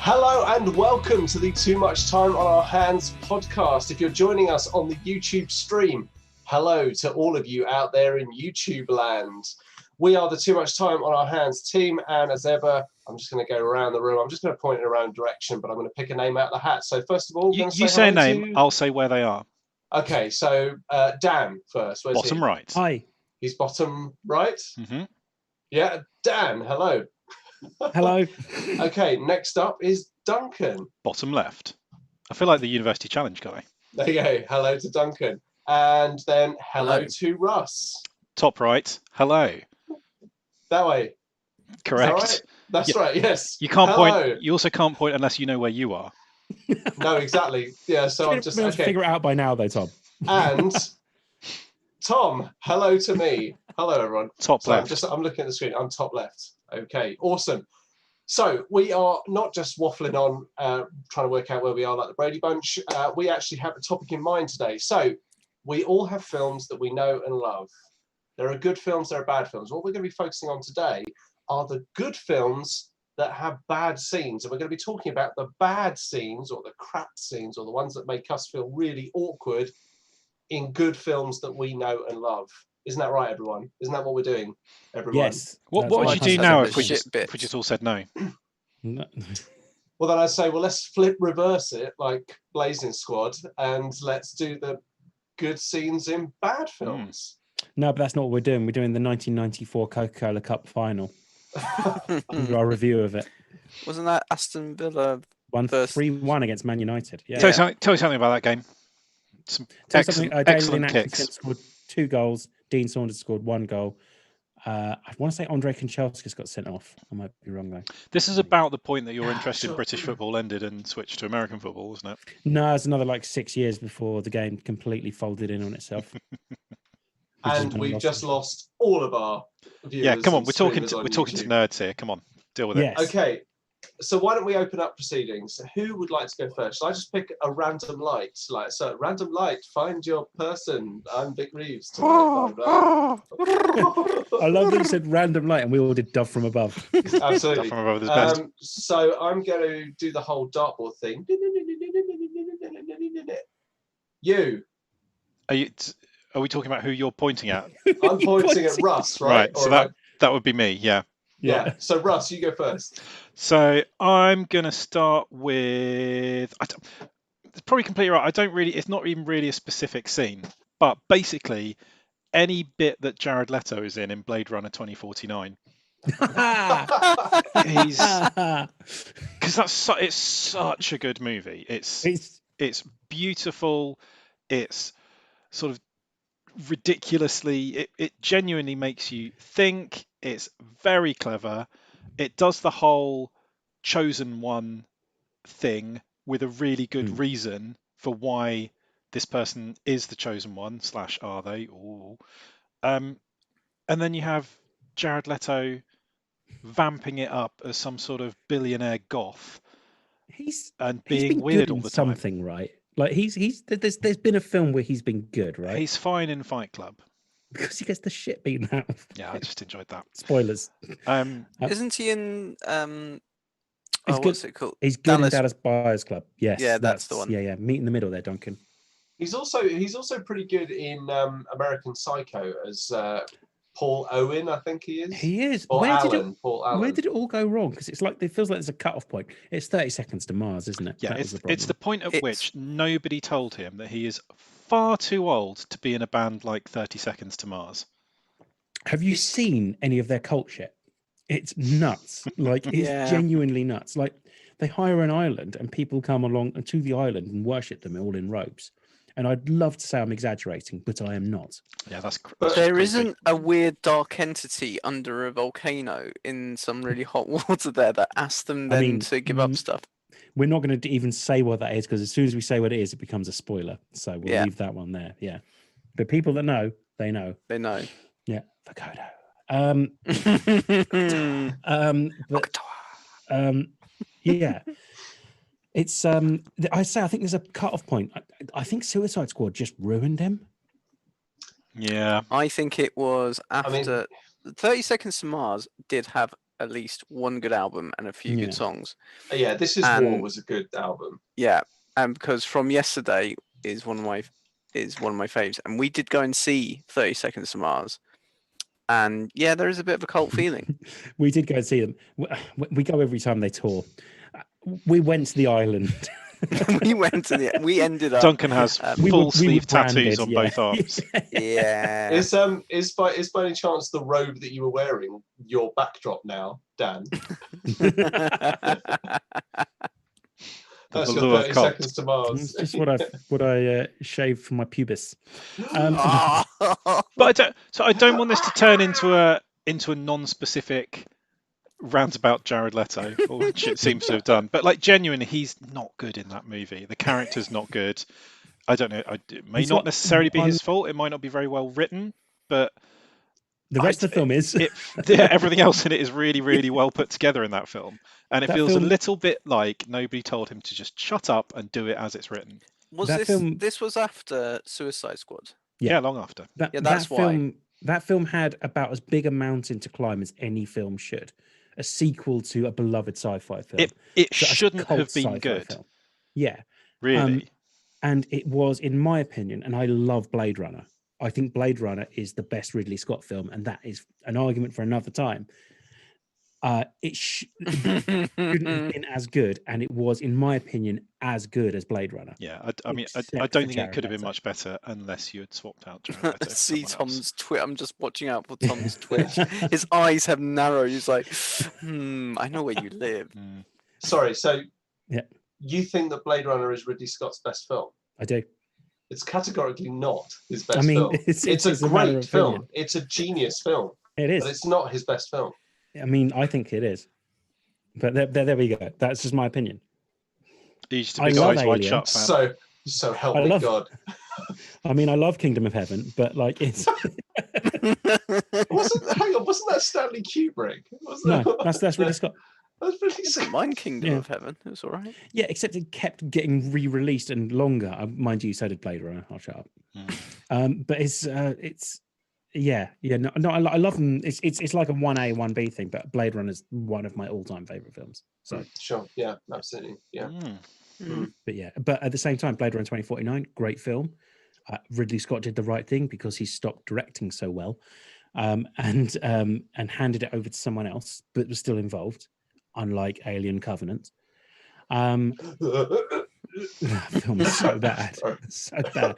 Hello and welcome to the Too Much Time on Our Hands podcast. If you're joining us on the YouTube stream, hello to all of you out there in YouTube land. We are the Too Much Time on Our Hands team, and as ever, I'm just going to go around the room. I'm just going to point in a random direction, but I'm going to pick a name out of the hat. So first of all, you say a name, I'll say where they are. Okay, so Dan first. Where's bottom he? Right. Hi. He's bottom right? Mm-hmm. Yeah, Dan, hello. Hello. Okay, next up is Duncan. Bottom left. I feel like the University Challenge guy. There you go. Hello to Duncan. And then hello to Russ. Top right. Hello. That way. Correct. Right? That's right, yes. You can't point. You also can't point unless you know where you are. No, exactly. Yeah, so I'm just... Okay. Figure it out by now, though, Tom. And Tom, hello to me. Hello, everyone. Top left. I'm looking at the screen. I'm top left. Okay, awesome. So we are not just waffling on, trying to work out where we are like the Brady Bunch. We actually have a topic in mind today. So we all have films that we know and love. There are good films, there are bad films. What we're going to be focusing on today are the good films that have bad scenes. And we're going to be talking about the bad scenes or the crap scenes or the ones that make us feel really awkward in good films that we know and love. Isn't that right, everyone? Isn't that what we're doing, everyone? Yes. What would you do now if we just all said no? No. Well, then I'd say, well, let's reverse it like Blazing Squad, and let's do the good scenes in bad films. No, but that's not what we're doing. We're doing the 1994 Coca-Cola Cup final. Our review of it. Wasn't that Aston Villa? Won 3-1 against Man United. Yeah. Tell me something about that game. Some excellent kicks. Scored 2 goals. Dean Saunders scored 1 goal. I want to say Andre Kanchelskis got sent off. I might be wrong, though. This is about the point that your interest in British football ended and switched to American football, wasn't it? No, it's another 6 years before the game completely folded in on itself. And we've just lost all of our viewers. Yeah, come on. We're talking to nerds here. Come on, deal with it. Okay, so why don't we open up proceedings? Who would like to go first? Shall I just pick a random light? Random light, find your person. I'm Vic Reeves. I love that you said random light and we all did Dove from Above. Absolutely. Dove from Above is best. So I'm going to do the whole dartboard thing. You. Are we talking about who you're pointing at? I'm pointing at Russ, right? Right, so that would be me, yeah. Yeah. So Russ, you go first. So I'm gonna start with. It's probably completely right. It's not even really a specific scene, but basically any bit that Jared Leto is in Blade Runner 2049. Because it's such a good movie. It's beautiful. It's sort of ridiculously. It genuinely makes you think. It's very clever. It does the whole chosen one thing with a really good reason for why this person is the chosen one / are they? Ooh. And then you have Jared Leto vamping it up as some sort of billionaire goth. He's being weird all the time. Something, right? Like there's been a film where he's been good, right? He's fine in Fight Club. Because he gets the shit beaten out of him. Yeah, I just enjoyed that. Spoilers. Isn't he in what's it called? He's good in Dallas Buyers Club. Yes. Yeah, that's the one. Yeah. Meet in the middle there, Duncan. He's also pretty good in American Psycho as Paul Owen, I think he is. He is. Or Paul Allen. Where did it all go wrong? Because it feels like there's a cut-off point. It's 30 Seconds to Mars, isn't it? Yeah, it's the point at which nobody told him that he is far too old to be in a band like 30 Seconds to Mars. Have you seen any of their cult yet? It's nuts. It's genuinely nuts. Like, they hire an island and people come along to the island and worship them all in robes. And I'd love to say I'm exaggerating, but I am not. Yeah, that's But there isn't a weird dark entity under a volcano in some really hot water there that asks them to give up stuff. We're not going to even say what that is, because as soon as we say what it is, it becomes a spoiler. So we'll leave that one there. Yeah. But people that know, they know. They know. Yeah. Vokodo. Yeah. It's I think there's a cut-off point. I think Suicide Squad just ruined him. Yeah. I think it was after 30 Seconds to Mars did have at least one good album and a few good songs. Yeah, This Is War was a good album. Yeah, and because From Yesterday is one of my faves, and we did go and see 30 Seconds to Mars, and yeah, there is a bit of a cult feeling. We did go and see them. We go every time they tour. We went to the island. We ended up. Duncan has full sleeve tattoos on both arms. Yeah. Is by any chance the robe that you were wearing your backdrop now, Dan? That's your 30 Seconds to Mars. It's just what I shaved from my pubis. But I don't want this to turn into a non-specific rant about Jared Leto, which it seems to have done. But like, genuinely, he's not good in that movie. The character's not good. I don't know. It may not necessarily be his fault. It might not be very well written, but the rest of the film is. Everything else in it is really, really well put together in that film. And it feels a little bit like nobody told him to just shut up and do it as it's written. This was after Suicide Squad? Yeah, long after. That's why. That film had about as big a mountain to climb as any film should. A sequel to a beloved sci-fi film. It shouldn't have been good. Film. Yeah. Really. And it was, in my opinion, and I love Blade Runner. I think Blade Runner is the best Ridley Scott film, and that is an argument for another time. It shouldn't have been as good, and it was, in my opinion, as good as Blade Runner. Yeah, I mean, I don't think it could have been much better unless you had swapped out Jared Leto. See Tom's Twitch. I'm just watching out for Tom's Twitch. His eyes have narrowed. He's like, I know where you live. Sorry, so you think that Blade Runner is Ridley Scott's best film? I do. It's categorically not his best film. It's a great film. It's a genius film. It is. But it's not his best film. I mean, I think it is. But there we go. That's just my opinion. He's just a big eyes wide shut fan. So help me God. I mean, I love Kingdom of Heaven, but like it's wasn't that Stanley Kubrick? No, that's Ridley Scott. That's really sick. Mind Kingdom of Heaven. It was all right. Yeah, except it kept getting re-released and longer. Mind you, so did Blade Runner. I'll shut up. But it's no, I love them. It's like a 1A, 1B thing, but Blade Runner is one of my all-time favorite films. So sure, yeah, absolutely, yeah. But at the same time, Blade Runner 2049, great film. Ridley Scott did the right thing because he stopped directing so well, and handed it over to someone else, but was still involved, unlike Alien Covenant. That film is so bad. So bad.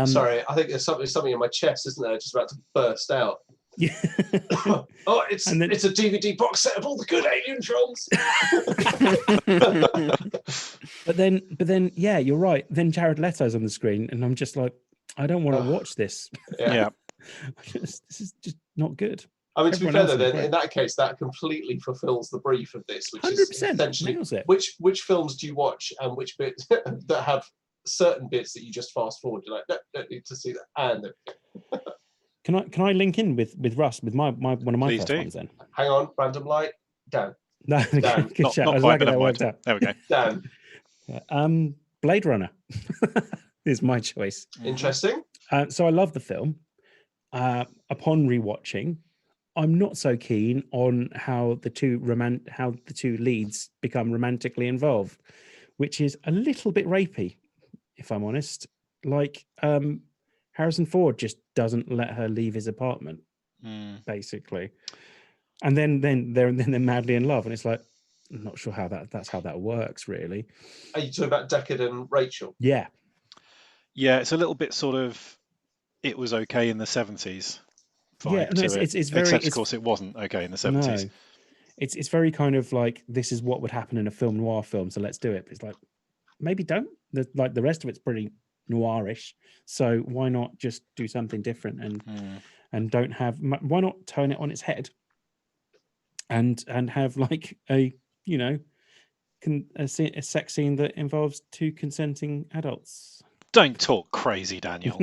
Sorry, I think there's something in my chest, isn't there? Just about to burst out. Yeah. It's a DVD box set of all the good Alien films. But then, yeah, you're right. Then Jared Leto's on the screen, and I'm just like, I don't want to watch this. Yeah. This is just not good. I mean, to be fair, though, then in that case, that completely fulfills the brief of this, which is essentially which films do you watch and which bits that have certain bits that you just fast forward. You're like, no, don't need to see that. And can I link in with Russ with my one of my first ones then? Hang on, random light, Dan. No, Dan. Good chat. I was like that worked out. There we go. Dan. Blade Runner is my choice. Interesting. So I love the film. Upon rewatching, I'm not so keen on how the two leads become romantically involved, which is a little bit rapey, if I'm honest. Like Harrison Ford just doesn't let her leave his apartment, basically, and then they're madly in love, and it's like, I'm not sure how that's how that works, really. Are you talking about Deckard and Rachel? Yeah, it's a little bit sort of. It was okay in the 70s. Yeah, no, it's very. Except, of course, it wasn't okay in the 70s. No. It's very kind of like, this is what would happen in a film noir film, so let's do it. It's like, maybe don't. Like the rest of it's pretty noirish, so why not just do something different and don't have? Why not turn it on its head and have like a sex scene that involves two consenting adults? Don't talk crazy, Daniel.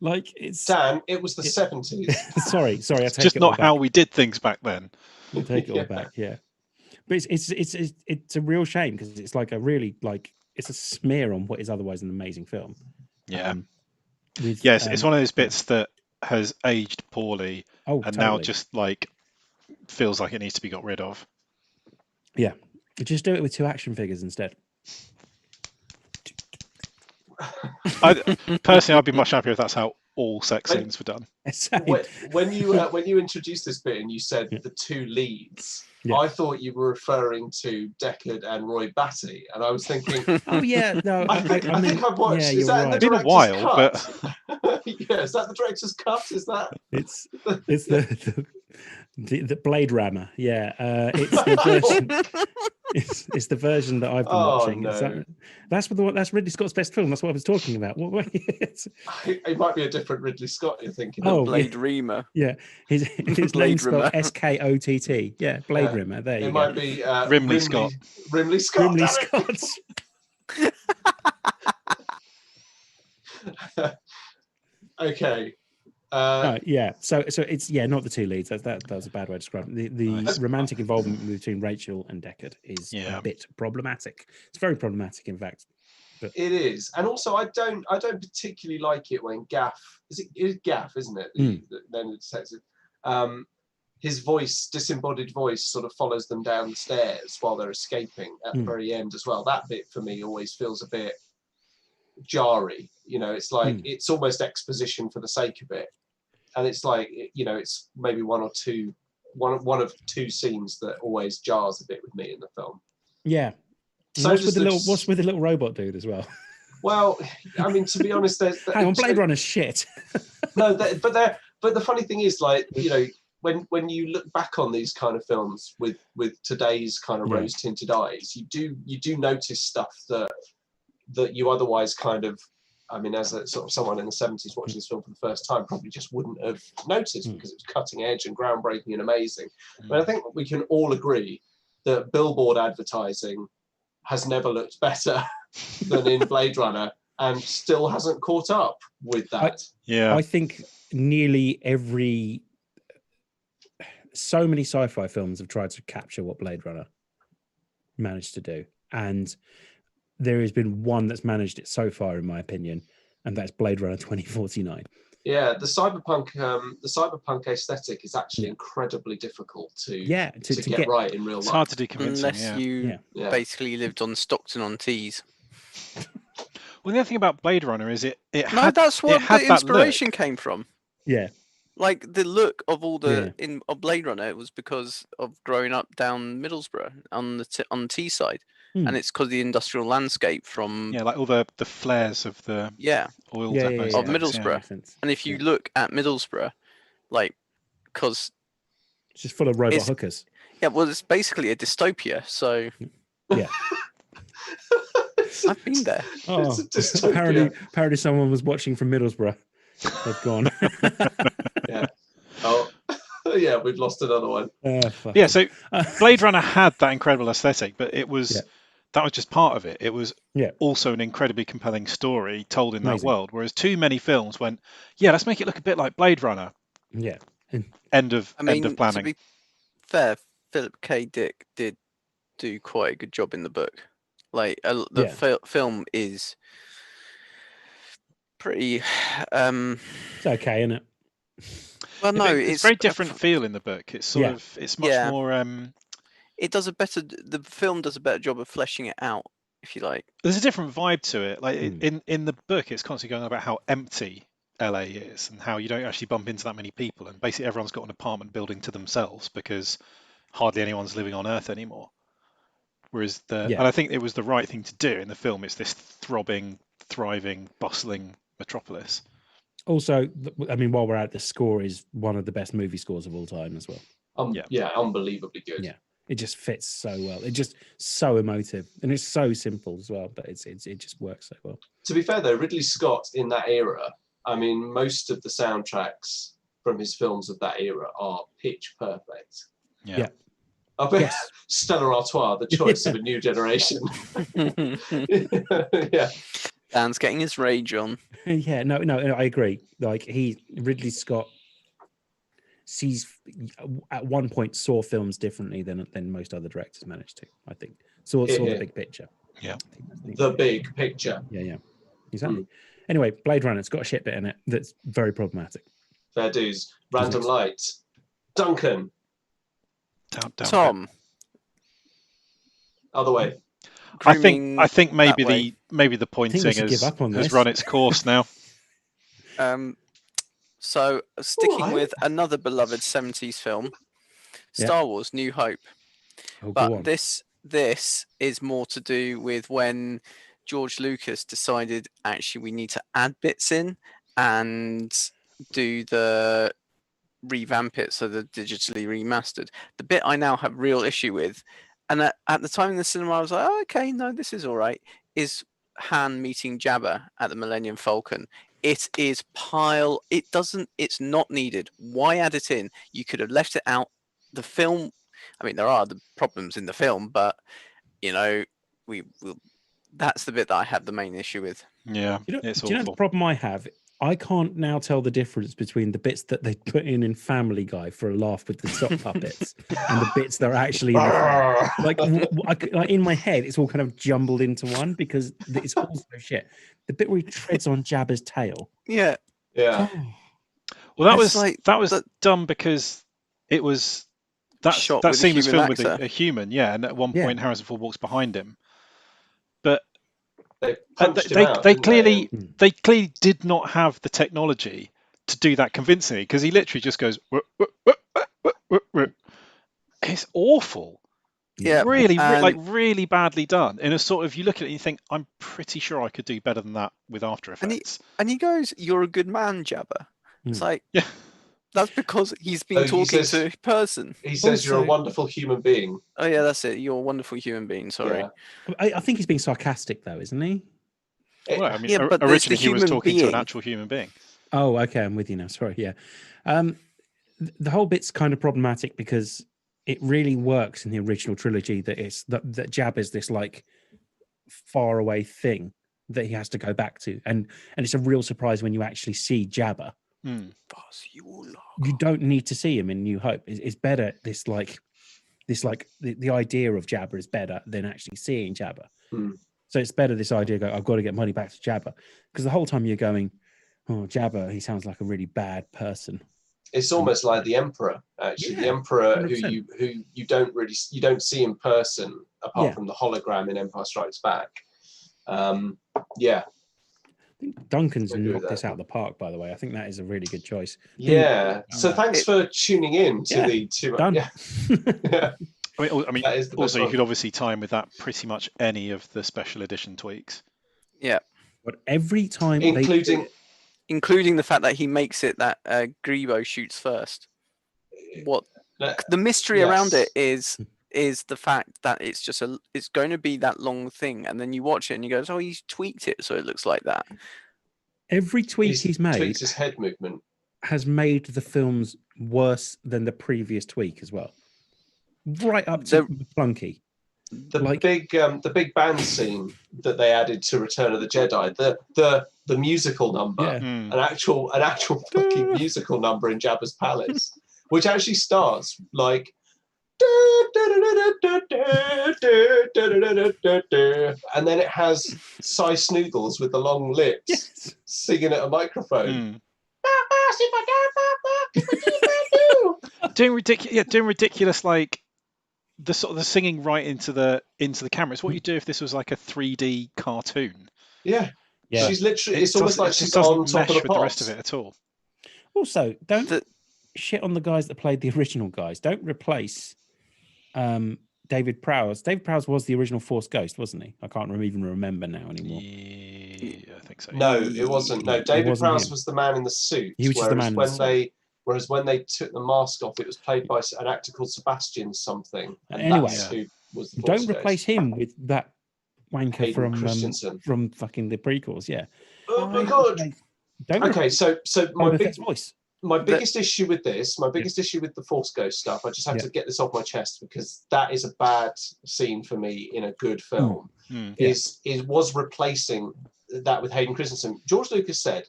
Like it's Dan. It was the 70s. sorry. I take just it not how we did things back then. I'll take it all back. Yeah, but it's a real shame because it's like a really it's a smear on what is otherwise an amazing film. Yeah. Yes, it's one of those bits that has aged poorly and totally. Now just like feels like it needs to be got rid of. Yeah, just do it with 2 action figures instead. Personally, I'd be much happier if that's how all sex scenes were done. When you introduced this bit and you said the 2 leads, I thought you were referring to Deckard and Roy Batty, and I was thinking, oh yeah, no, I think I've watched. Yeah, is that right. the It's been a director's while, cut? but Yeah, is that the director's cut? Is that? It's the Blade Runner. Yeah, it's the version. It's the version that I've been watching. No. That's Ridley Scott's best film. That's what I was talking about. It might be a different Ridley Scott you're thinking. Oh, Blade Rimmer. Yeah, his Blade name's spelled Rimmer. Skott. Yeah, Blade Rimmer. There you It go. might be Rimley Scott. Rimley Scott. Rimley damn it. Scott. Okay. Yeah. So it's not the 2 leads. That was a bad way to describe it. The Nice. romantic involvement between Rachel and Deckard is a bit problematic. It's very problematic, in fact. But It is, and also I don't particularly like it when Gaff it is Gaff, isn't it? Then the detective, his voice, disembodied voice, sort of follows them down the stairs while they're escaping at the very end as well. That bit for me always feels a bit jarry. You know, it's like it's almost exposition for the sake of it, and it's like it's maybe one of two scenes that always jars a bit with me in the film. Yeah. So What's with the little robot dude as well? Well, I mean, to be honest, Hang on, Blade Runner's shit. No, but the funny thing is, like, when you look back on these kind of films with today's kind of rose tinted eyes, you do notice stuff that you otherwise kind of, I mean, as a sort of someone in the 70s watching this film for the first time, probably just wouldn't have noticed because it was cutting edge and groundbreaking and amazing. But I think we can all agree that billboard advertising has never looked better than in Blade Runner, and still hasn't caught up with that. I think nearly so many sci-fi films have tried to capture what Blade Runner managed to do, and there has been one that's managed it so far, in my opinion, and that's Blade Runner 2049. Yeah, the cyberpunk aesthetic is actually incredibly difficult to get right in real life. It's hard to do convincing, unless you basically lived on Stockton-on-Tees. Well, the other thing about Blade Runner is that's where the inspiration came from. Yeah, like the look of all the of Blade Runner, it was because of growing up down Middlesbrough on the Teesside. And it's because the industrial landscape from like all the flares of the oil depots of Middlesbrough. And if you look at Middlesbrough, like, because it's just full of robot hookers. Yeah, well, it's basically a dystopia. So yeah, I've been there. Oh, it's a dystopia. Apparently, someone was watching from Middlesbrough. They've gone. Yeah. Oh. Yeah, we've lost another one. So Blade Runner had that incredible aesthetic, but it was that was just part of it. It was also an incredibly compelling story told in that world. Whereas too many films went, let's make it look a bit like Blade Runner. Yeah. End of planning. To be fair, Philip K. Dick did do quite a good job in the book. Like the film is pretty. It's okay, isn't it? Well, no, it's very different feel in the book. It's sort of, it's much more. It does the film does a better job of fleshing it out, if you like. There's a different vibe to it. Like in the book, it's constantly going on about how empty LA is and how you don't actually bump into that many people, and basically everyone's got an apartment building to themselves because hardly anyone's living on Earth anymore. Whereas and I think it was the right thing to do in the film. It's this throbbing, thriving, bustling metropolis. Also, I mean, while we're at, the score is one of the best movie scores of all time as well. Unbelievably good. Yeah, it just fits so well. It's just so emotive, and it's so simple as well. But it just works so well. To be fair, though, Ridley Scott in that era, I mean, most of the soundtracks from his films of that era are pitch perfect. Yeah. I bet Stella Artois, the choice of a new generation. Yeah. Dan's getting his rage on. Yeah, no, I agree. Like Ridley Scott sees at one point saw films differently than most other directors managed to. I think saw the big picture. Yeah, the big picture. Yeah, exactly. Anyway, Blade Runner, it's got a shit bit in it that's very problematic. Fair dues. Random light. Duncan, Down Tom, Other way. I grooming think maybe that way. the I think we pointing should give up on has this. run its course now. So sticking Alright. with another beloved 70s film, Yeah. Star Wars: New Hope. Oh, go But on. this is more to do with when George Lucas decided actually we need to add bits in and do the revamp it so they're digitally remastered. The bit I now have real issue with, and at the time in the cinema I was like, oh, okay, no, this is all right, is Han meeting Jabba at the Millennium Falcon. It is it's not needed. Why add it in? You could have left it out. The film, I mean, there are the problems in the film, but you know, that's the bit that I have the main issue with. Yeah, Do it's you know awful. the problem I have? I can't now tell the difference between the bits that they put in Family Guy for a laugh with the sock puppets and the bits that are actually in the film. Like in my head, it's all kind of jumbled into one because it's also shit. The bit where he treads on Jabba's tail. Yeah. Yeah. Oh, Well, that It's was like done because it was shot that with a scene was human filmed with actor. a human, yeah. And at one Yeah. point, Harrison Ford walks behind him, but They punched him out. they didn't clearly And- they clearly did not have the technology to do that convincingly because he literally just goes. "Wuh, wuh, wuh, wuh, wuh, wuh, wuh." It's awful. Yeah, Really, and- really badly done. In a sort of, you look at it and you think, I'm pretty sure I could do better than that with After Effects. And he goes, "You're a good man, Jabba." It's like, Yeah. that's because he's been Oh, he talking says- to a person. He says you're a Also- wonderful human being. Oh yeah, that's it. You're a wonderful human being. Sorry. Yeah. I think he's being sarcastic though, isn't he? It- Well, I mean, Yeah, but there's originally the he was human talking to an being. actual human being. Oh, okay, I'm with you now. Sorry, yeah. The whole bit's kind of problematic because it really works in the original trilogy that that Jabba is this like far away thing that he has to go back to, and it's a real surprise when you actually see Jabba. Hmm. You don't need to see him in New Hope. It's better. The idea of Jabba is better than actually seeing Jabba. Hmm. So it's better this idea. I've got to get money back to Jabba, because the whole time you're going, oh, Jabba, he sounds like a really bad person. It's almost like the Emperor, actually. Yeah, the Emperor 100%. who you don't see in person apart Yeah. from the hologram in Empire Strikes Back. Yeah. I think Duncan's I agree with knocked this that. out of the park, by the way. I think that is a really good choice. Yeah. So thanks for tuning in to Yeah, the two. done. Yeah. Yeah. I mean, That is the best also you one. could obviously time with that pretty much any of the special edition tweaks. Yeah, But every time including the fact that he makes it that Grebo shoots first. What the mystery around it is the fact that it's going to be that long thing, and then you watch it and you go, oh, he's tweaked it so it looks like that. every tweak he's made tweaks his head movement. has made the films worse than the previous tweak as well. Right up to Plunky. The big band scene that they added to Return of the Jedi, the musical number, Yeah. Hmm. an actual fucking musical number in Jabba's palace, which actually starts like and then it has Cy Snoogles with the long lips Yes. singing at a microphone. Hmm. Doing ridiculous, like the sort of the singing right into the camera. It's what you do if this was like a 3D cartoon. Yeah. Yeah. She's literally, it's almost like it she's just doesn't on top mesh of the with the rest of pot. it at all. Also, don't shit on the guys that played the original guys. Don't replace David Prowse. David Prowse was the original Force Ghost, wasn't he? I can't even remember now anymore. Yeah, I think so. No, it wasn't. No, It David wasn't Prowse him. was the man in the suit. He was just the man in the suit. Whereas when they took the mask off, it was played by an actor called Sebastian something. And Anyway, that's who was the Force don't replace him with that wanker Hayden Christensen. from fucking the prequels. Yeah. Oh my god. Don't Okay, so my Boba big Fett's voice. my biggest issue with this, my biggest issue with the Force Ghost stuff, I just have to get this off my chest because that is a bad scene for me in a good film. Was replacing that with Hayden Christensen. George Lucas said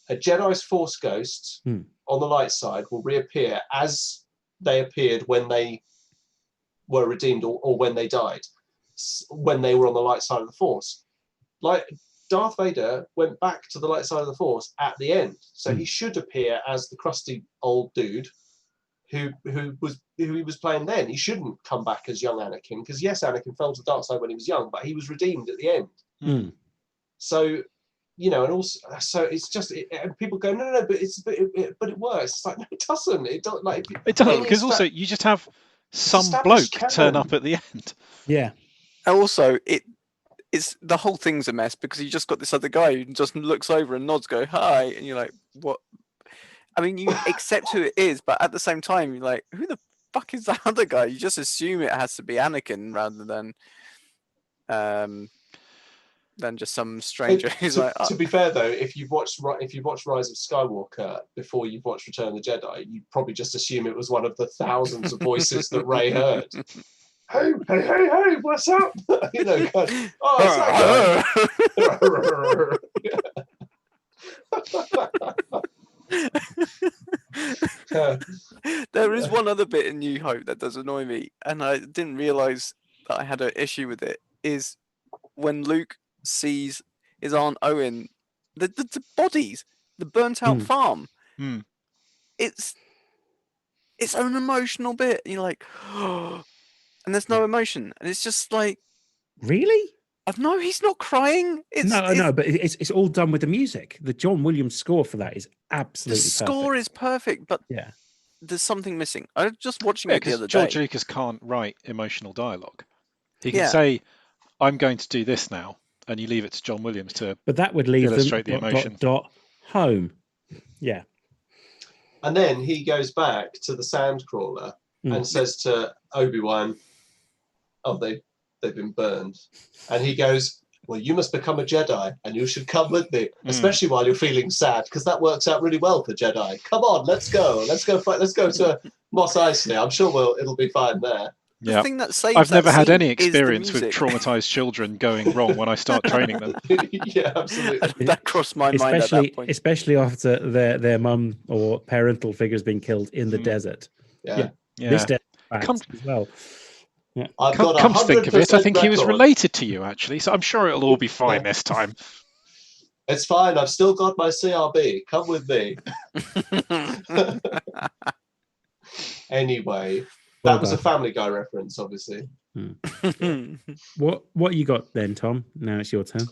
a Jedi's Force Ghost on the light side will reappear as they appeared when they were redeemed or when they died, when they were on the light side of the Force. Like Darth Vader went back to the light side of the Force at the end, so he should appear as the crusty old dude who he was playing then. He shouldn't come back as young Anakin, because yes, Anakin fell to the dark side when he was young, but he was redeemed at the end. Mm. So, and also, so it's just, and people go, no, but it works. It's like, no, it doesn't. It doesn't, because also you just have some bloke turn up at the end. Yeah. Also, it's the whole thing's a mess because you just got this other guy who just looks over and nods, go hi, and you're like, what? I mean, you accept who it is, but at the same time, you're like, who the fuck is that other guy? You just assume it has to be Anakin rather than just some stranger who's like. To be fair though, if you've watched Rise of Skywalker before you've watched Return of the Jedi, you probably just assume it was one of the thousands of voices that Rey heard. Hey, what's up? It's that guy. There is one other bit in New Hope that does annoy me, and I didn't realize that I had an issue with it, is when Luke sees his Aunt Owen, the bodies, the burnt out farm. It's an emotional bit. You're like, oh, and there's no emotion, and it's just like, really? No, he's not crying. No, but it's all done with the music. The John Williams score for that is absolutely perfect. The score is perfect, but yeah, there's something missing. I was just watching it the other day. George Lucas can't write emotional dialogue. He can say, "I'm going to do this now," and you leave it to John Williams to. But that would leave illustrate them, the emotion. Home. Yeah. And then he goes back to the Sandcrawler and says to Obi-Wan, "Oh, they've been burned," and he goes, "Well, you must become a Jedi, and you should come with me, especially while you're feeling sad, because that works out really well for Jedi. Come on, let's go fight. Let's go to Mos Eisley. I'm sure it'll be fine there." Yeah, thing that saves I've never had any scene is the experience with music. traumatized children going wrong when I start training them. Yeah, absolutely. That crossed my mind at that point. Especially after their mum or parental figures being killed in the desert. Yeah. This desert as well. Yeah. Come to think of it, I think he was related to you actually, so I'm sure it'll all be fine this time. It's fine. I've still got my CRB. Come with me. Anyway, that was a Family Guy reference, obviously. What you got then, Tom? Now it's your turn.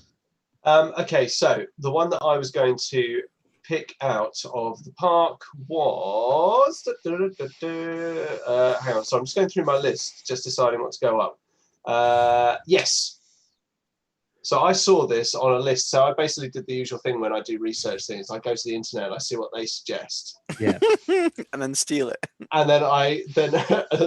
Okay, so the one that I was going to pick out of the park was hang on, so I'm just going through my list, just deciding what to go up. Yes. So I saw this on a list. So I basically did the usual thing when I do research things. I go to the internet, I see what they suggest. Yeah. And then steal it. And then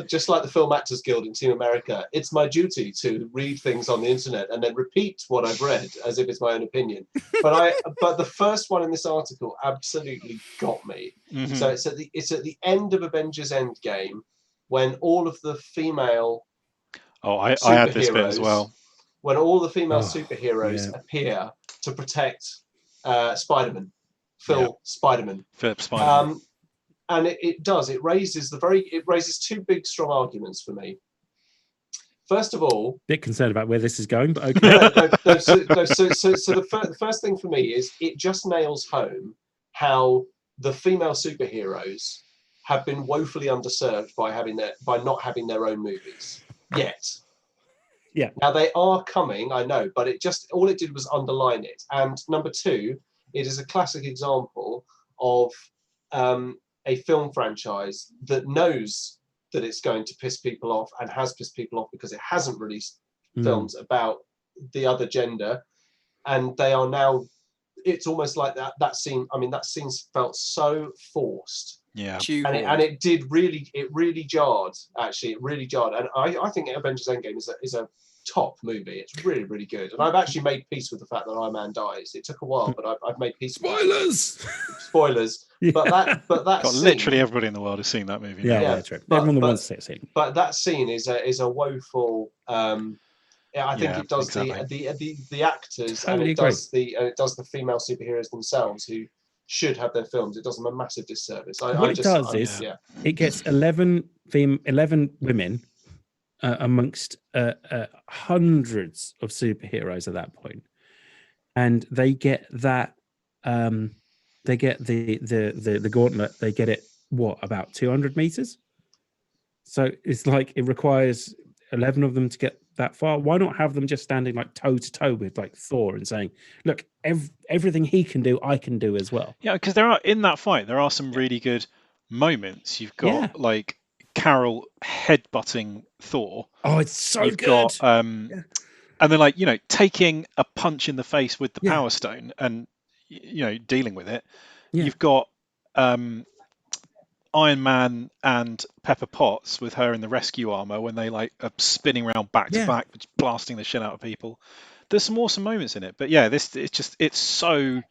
just like the Film Actors Guild in Team America, it's my duty to read things on the internet and then repeat what I've read as if it's my own opinion. But the first one in this article absolutely got me. Mm-hmm. So it's at the end of Avengers Endgame when all of the female I had this bit as well. When all the female superheroes appear to protect Spider-Man, Philip Spider-Man. And it raises two big, strong arguments for me. First of all, bit concerned about where this is going, but okay. So the first thing for me is it just nails home how the female superheroes have been woefully underserved by not having their own movies yet. Yeah. Now they are coming, I know, but all it did was underline it. And number two, it is a classic example of a film franchise that knows that it's going to piss people off and has pissed people off because it hasn't released films about the other gender, and they are now. It's almost like that scene. I mean, that scene felt so forced. Yeah, and it really jarred. Actually, it really jarred. And I think Avengers Endgame is a top movie. It's really, really good. And I've actually made peace with the fact that Iron Man dies. It took a while, but I've made peace. Spoilers. Yeah. But that scene, literally everybody in the world has seen that movie. Yeah, true. Everyone wants to see it. But that scene is a woeful. I think it does exactly. the actors Totally and it does the female superheroes themselves who should have their films. It does them a massive disservice. It gets 11 women amongst hundreds of superheroes at that point, and they get that. They get the gauntlet. They get it. What, about 200 meters? So it's like it requires 11 of them to get that far. Why not have them just standing like toe to toe with like Thor and saying, "Look, everything he can do, I can do as well." Yeah, because in that fight there are some really good moments. You've got Yeah. like Carol headbutting Thor. Oh, it's so You've good. got Yeah. and then like taking a punch in the face with the Yeah. Power Stone and dealing with it. Yeah. You've got Iron Man and Pepper Potts with her in the rescue armor when they like are spinning around back to back, blasting the shit out of people. There's some awesome moments in it, but yeah, it's so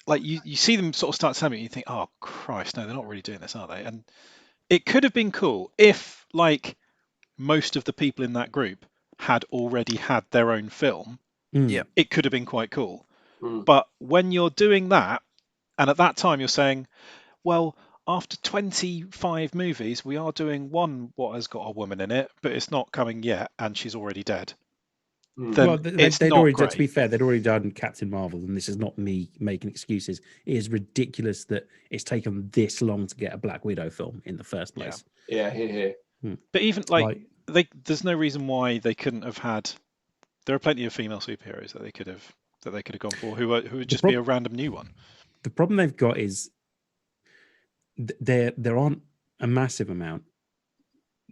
like you see them sort of start telling me, you think, oh Christ, no, they're not really doing this, are they? And it could have been cool if like most of the people in that group had already had their own film. Yeah. It could have been quite cool. Mm. But when you're doing that, and at that time you're saying, well, after 25 movies, we are doing one what has got a woman in it, but it's not coming yet, and she's already dead. Then Well, it's they'd not already, great. to be fair, they'd already done Captain Marvel, and this is not me making excuses. It is ridiculous that it's taken this long to get a Black Widow film in the first place. Yeah, here. But even like there's no reason why they couldn't have had. There are plenty of female superheroes that they could have gone for who would just be a random new one. The problem they've got is there aren't a massive amount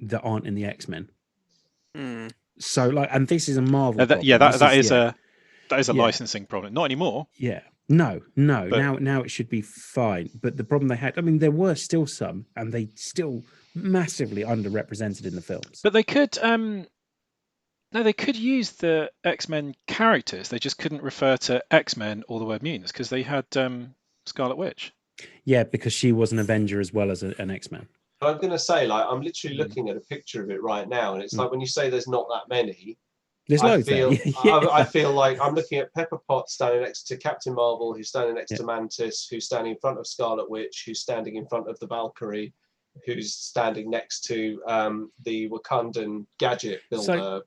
that aren't in the X-Men. So like, and this is a Marvel. That is a licensing problem. Not anymore. Yeah. No. Now it should be fine. But the problem they had, I mean, there were still some, and they still massively underrepresented in the films. But they could they could use the X-Men characters. They just couldn't refer to X-Men or the word mutants because they had Scarlet Witch. Yeah, because she was an Avenger as well as an X-Men. I'm going to say, like, I'm literally looking at a picture of it right now, and it's like when you say there's not that many, there's loads. I feel like I'm looking at Pepper Potts standing next to Captain Marvel, who's standing next to Mantis, who's standing in front of Scarlet Witch, who's standing in front of the Valkyrie, who's standing next to the Wakandan gadget builder.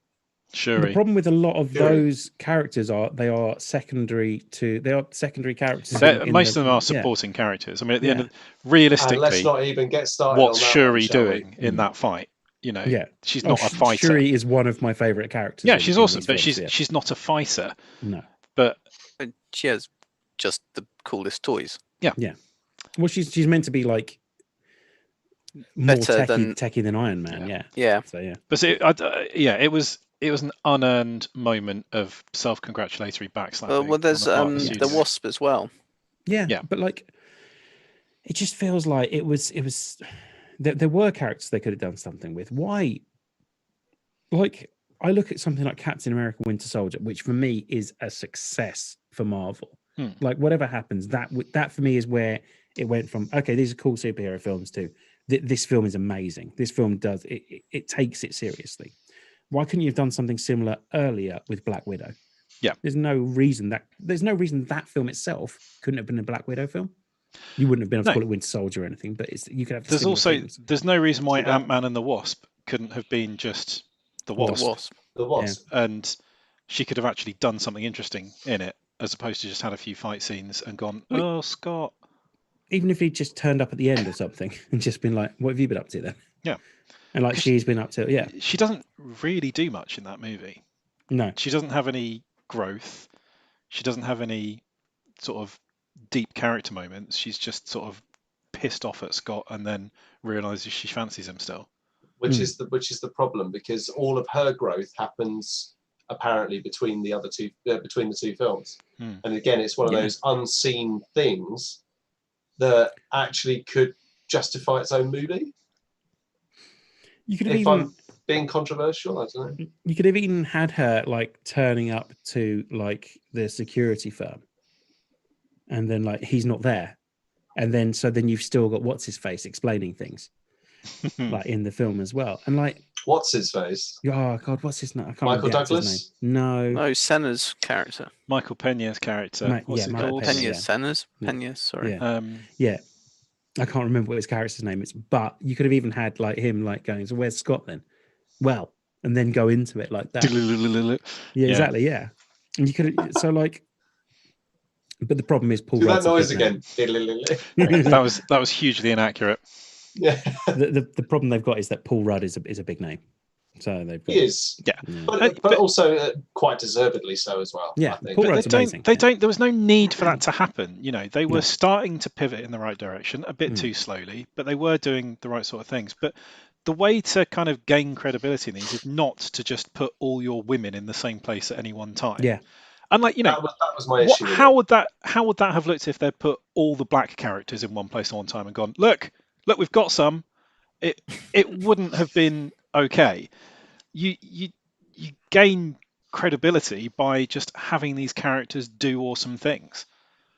Shuri. The problem with a lot of those characters they are secondary characters. Most of them are supporting characters. I mean, at the end of realistically, and let's not even get started. What's Shuri doing in that fight? She's not a fighter. Shuri is one of my favorite characters. Yeah, she's awesome, but she's not a fighter. No, but she has just the coolest toys. Yeah. Well, she's meant to be like more techie than Iron Man. Yeah. So yeah. But it was an unearned moment of self-congratulatory backslapping. Well, there's the Wasp as well. Yeah. But like, it just feels like it was. There were characters they could have done something with. Why? Like, I look at something like Captain America: Winter Soldier, which for me is a success for Marvel. Like, whatever happens, that for me is where it went from. Okay, these are cool superhero films too. This film is amazing. This film does it takes it seriously. Why couldn't you have done something similar earlier with Black Widow? Yeah. There's no reason that film itself couldn't have been a Black Widow film. You wouldn't have been able to call it Winter Soldier or anything, but you could have. There's no reason why Ant-Man and the Wasp couldn't have been just the Wasp. The Wasp. Yeah. And she could have actually done something interesting in it, as opposed to just had a few fight scenes and gone, oh, Scott. Even if he just turned up at the end or something and just been like, what have you been up to then? Yeah. And like she's been up to, She doesn't really do much in that movie. No. She doesn't have any growth. She doesn't have any sort of deep character moments. She's just sort of pissed off at Scott and then realizes she fancies him still. Which is the problem, because all of her growth happens apparently between the two films. And again, it's one of those unseen things that actually could justify its own movie. You could have I'm being controversial, I don't know. You could have even had her like turning up to like the security firm, and then like he's not there, and then you've still got what's his face explaining things, like in the film as well, and like what's his face? Oh God, what's his name? I can't Michael Douglas? No, Senna's character. Michael Pena's character. What's it called? Pena, sorry. Yeah. I can't remember what his character's name is, but you could have even had like him like going, so where's Scott then? Well, and then go into it like that. Exactly. Yeah. And you could have, so like, but the problem is Paul. Do that noise again. that was hugely inaccurate. Yeah, The problem they've got is that Paul Rudd is a big name, so they've got. he is. Yeah. But also quite deservedly so as well. Yeah, I think. Paul But Rudd's amazing. They don't. There was no need for that to happen. You know, they were No. starting to pivot in the right direction, a bit too slowly, but they were doing the right sort of things. But the way to kind of gain credibility in these is not to just put all your women in the same place at any one time. Yeah. And like, you know, that was my issue. how would that have looked if they put all the black characters in one place at one time and gone, look, we've got some. It wouldn't have been okay. You gain credibility by just having these characters do awesome things.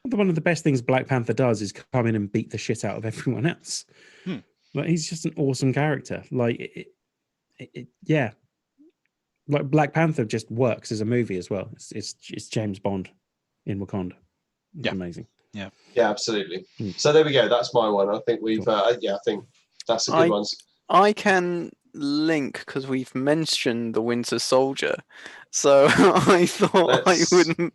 One of the best things Black Panther does is come in and beat the shit out of everyone else. Like, he's just an awesome character. Like, yeah. Like, Black Panther just works as a movie as well. It's James Bond in Wakanda. It's amazing. Yeah, absolutely. So there we go. That's my one. I think we've. I think that's a good one. I can link because we've mentioned the Winter Soldier, so I thought I wouldn't.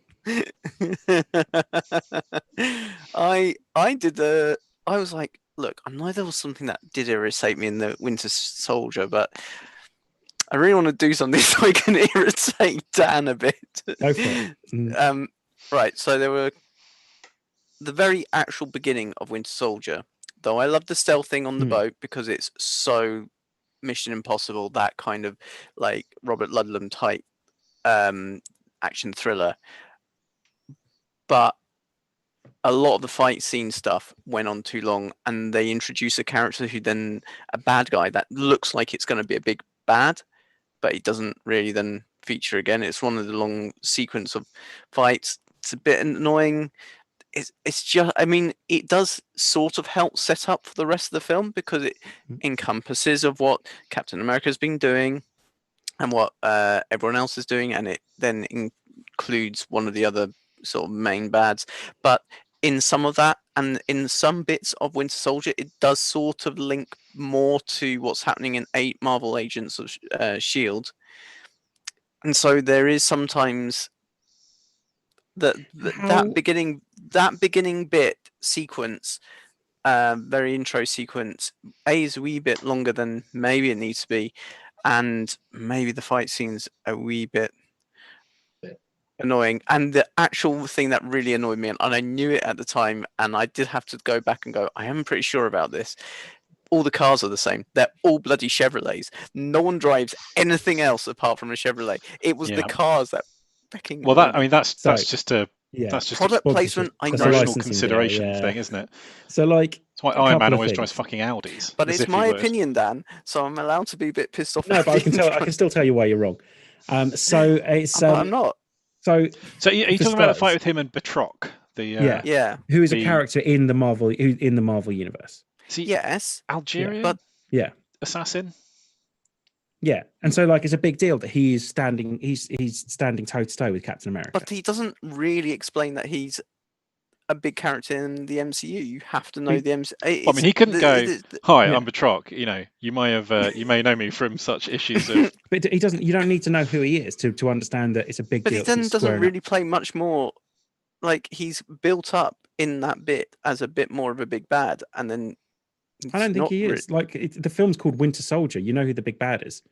I was like, look, I know there was something that did irritate me in the Winter Soldier, but I really want to do something so I can irritate Dan a bit. Go for it. Right, so there were the very actual beginning of Winter Soldier. Though I love the stealth thing on the boat because it's so Mission Impossible, that kind of like Robert Ludlum type action thriller. But a lot of the fight scene stuff went on too long, and they introduce a character who then a bad guy that looks like it's going to be a big bad, but it doesn't really then feature again. It's one of the long sequence of fights. It's a bit annoying. It's just, I mean, it does sort of help set up for the rest of the film because it encompasses of what Captain America's been doing and what everyone else is doing, and it then includes one of the other sort of main bads. But in some of that, and in some bits of Winter Soldier, it does sort of link more to what's happening in Marvel Agents of S.H.I.E.L.D. And so there is sometimes that beginning bit sequence, very intro sequence, is a wee bit longer than maybe it needs to be, and maybe the fight scene's a wee bit annoying. And the actual thing that really annoyed me, and I knew it at the time, and I did have to go back and go, I am pretty sure about this. All the cars are the same. They're all bloody Chevrolets. No one drives anything else apart from a Chevrolet. It was the cars that fucking. Well, that's just a product placement. I know, promotional consideration thing, isn't it? So, like, that's why Iron Man always drives fucking Audis. But it's my opinion, Dan. So I'm allowed to be a bit pissed off. No, but I can still tell you why you're wrong. So it's. I'm not. So are you talking about the fight with him and Batroc? Who is a character in the Marvel universe? Yes, Algerian, assassin. Yeah, and so like it's a big deal that he's standing toe to toe with Captain America. But he doesn't really explain that he's a big character in the MCU. You have to know the MCU. I mean, he couldn't go, "Hi, I'm Batroc." You know, you may know me from such issues of. But he doesn't. You don't need to know who he is to understand that it's a big deal. But he then doesn't really play much more. Like, he's built up in that bit as a bit more of a big bad, and then. I don't think he is. Like, the film's called Winter Soldier. You know who the big bad is.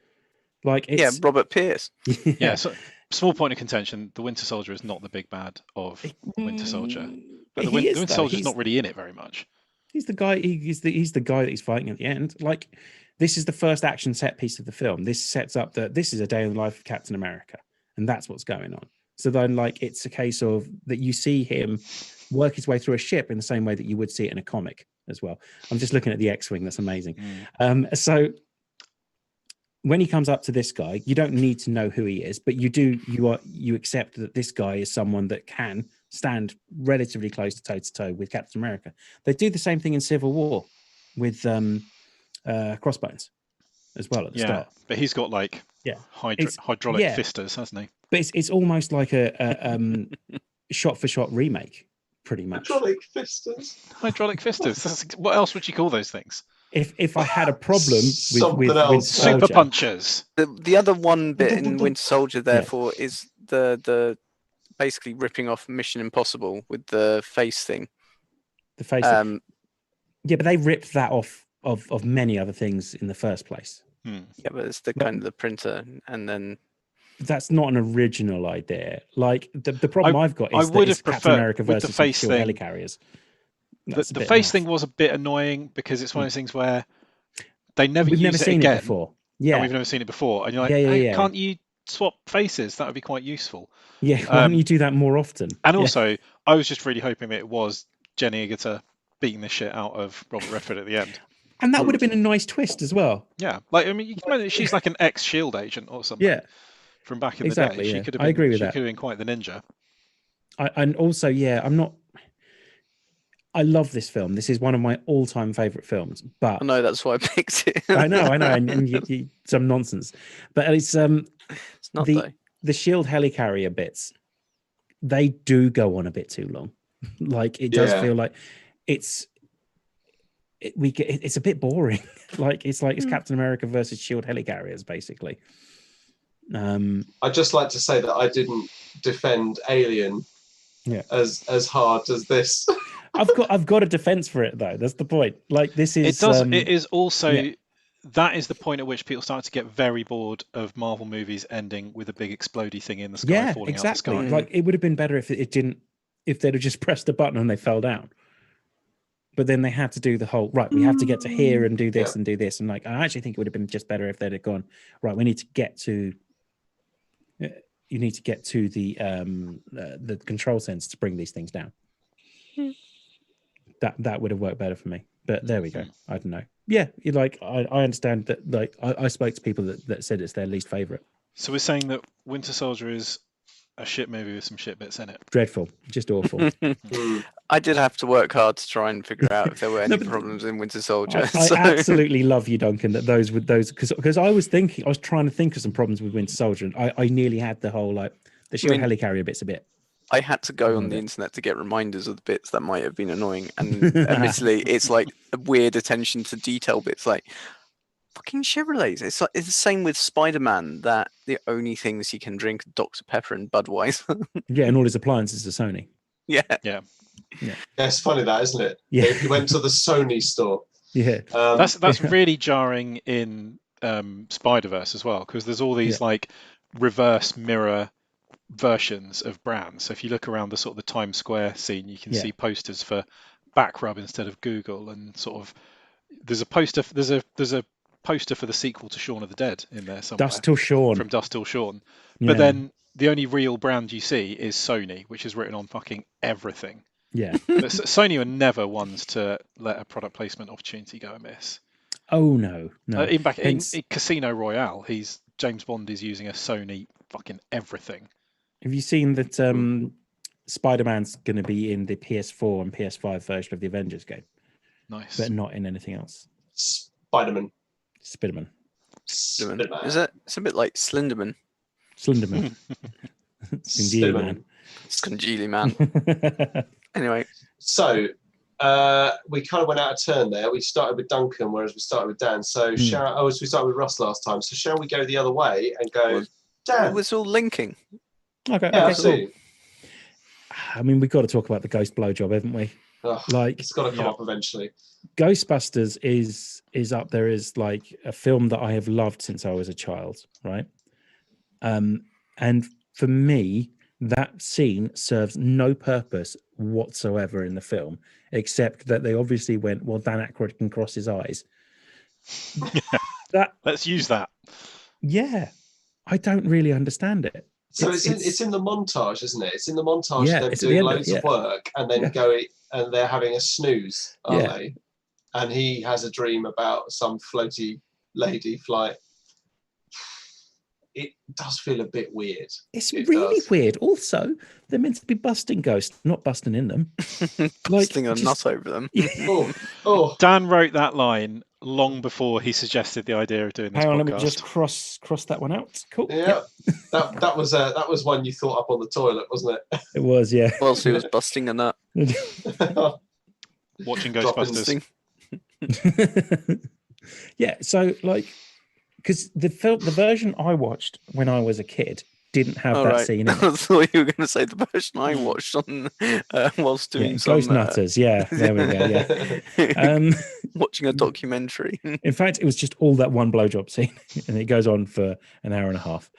Like, it's... Robert Pierce. Yeah. So, small point of contention: the Winter Soldier is not the big bad of Winter Soldier. But the Winter Soldier's not really in it very much. He's the guy. He's the guy that he's fighting at the end. Like, this is the first action set piece of the film. This sets up that this is a day in the life of Captain America, and that's what's going on. So then, like, it's a case of that you see him work his way through a ship in the same way that you would see it in a comic as well. I'm just looking at the X-wing. That's amazing. So when he comes up to this guy, you don't need to know who he is, but you accept that this guy is someone that can stand relatively close to toe with Captain America. They do the same thing in Civil War with Crossbones as well at the start. But he's got like hydraulic fisters, hasn't he? But it's almost like a shot for shot remake. Pretty much. Hydraulic fisters. What else would you call those things? If I had a problem with Super Punchers. The other one bit in Winter Soldier, therefore, is the basically ripping off Mission Impossible with the face thing. The face. Yeah, but they ripped that off of many other things in the first place. Yeah, but it's the kind of the printer, and then that's not an original idea. Like the problem I've got is I would that it's have Captain preferred America with the versus face Shield thing. helicarriers. The face thing was a bit annoying because it's one of those things where they never We've use never it seen again, it before. and Yeah, we've never seen it before, and you're like, Yeah, hey, yeah. can't you swap faces? That would be quite useful. yeah. Why don't you do that more often? And Yeah. also, I was just really hoping that it was Jenny Agutter beating the shit out of Robert Redford at the end. And that would have been a nice twist as well. Yeah, like, I mean, you can imagine she's like an ex-Shield agent or something. Yeah, From back in exactly. the day, Yeah. she could have I been. agree with She that. could have been quite the ninja. And also, yeah, I'm not. I love this film. This is one of my all-time favorite films. But I know that's why I picked it. I know, and you, some nonsense. But it's It's not though. the Shield helicarrier bits. They do go on a bit too long. Like it does feel like it's a bit boring. it's Captain America versus Shield helicarriers basically. I'd just like to say that I didn't defend Alien as hard as this. I've got a defense for it though. That's the point. Like this is it is also that is the point at which people start to get very bored of Marvel movies ending with a big explodey thing in the sky falling out the sky. Like it would have been better if it didn't, if they'd have just pressed a button and they fell down. But then they had to do the whole we have to get to here and do this and do this, and like I actually think it would have been just better if they'd have gone right. We need to get to. You need to get to the control sense to bring these things down. That would have worked better for me. But there we go. I don't know. Yeah, I understand that. Like I spoke to people that said it's their least favorite. So we're saying that Winter Soldier is a shit movie with some shit bits in it. Dreadful, just awful. I did have to work hard to try and figure out if there were any problems in Winter Soldier. I absolutely love you, Duncan. That those because I was trying to think of some problems with Winter Soldier, and I nearly had the whole the Shield helicarrier bits a bit. I had to go on the internet to get reminders of the bits that might have been annoying, and admittedly, it's like a weird attention to detail bits, like fucking Chevrolets. It's the same with Spider-Man, that the only things he can drink are Dr. Pepper and Budweiser. Yeah, and all his appliances are Sony. Yeah. It's funny that, isn't it? Yeah. He went to the Sony store. Yeah. That's really jarring in Spider-Verse as well, because there's all these like reverse mirror versions of brands. So if you look around the sort of the Times Square scene, you can see posters for Backrub instead of Google, and sort of there's a poster for the sequel to Shaun of the Dead in there somewhere. Dust Till Shaun. From Dust Till Shaun. But then the only real brand you see is Sony, which is written on fucking everything. Yeah. But Sony are never ones to let a product placement opportunity go amiss. Oh no. In Casino Royale, James Bond is using a Sony fucking everything. Have you seen that Spider-Man's going to be in the PS4 and PS5 version of the Avengers game? Nice. But not in anything else. Spiderman. Is it? It's a bit like Slenderman. Slenderman. Congeely man. Anyway. So we kind of went out of turn there. We started with Duncan, whereas we started with Dan. So we started with Russ last time. So shall we go the other way and go, Dan? It was all linking. Okay, absolutely. Cool. I mean, we've got to talk about the ghost blowjob, haven't we? It's got to come up eventually. Ghostbusters is up there as like a film that I have loved since I was a child, right? And for me, that scene serves no purpose whatsoever in the film, except that they obviously went, well, Dan Aykroyd can cross his eyes. Let's use that. Yeah, I don't really understand it. So it's in the montage, isn't it? It's in the montage of them doing loads of work and then going, and they're having a snooze, aren't they? And he has a dream about some floaty lady flight. It does feel a bit weird. It's really weird. Also, they're meant to be busting ghosts, not busting in them. Busting a nut over them. Dan wrote that line long before he suggested the idea of doing this podcast. Hang on, let me just cross that one out. Cool. Yeah. That was one you thought up on the toilet, wasn't it? It was, yeah. Whilst he was busting a nut. Watching Ghostbusters. Yeah, so like, because the version I watched when I was a kid didn't have All that right. scene in I it. thought you were going to say the version I watched on whilst doing Yeah, some Ghost Nutters. Yeah, there we go. Yeah. watching a documentary. In fact, it was just all that one blowjob scene, and it goes on for an hour and a half.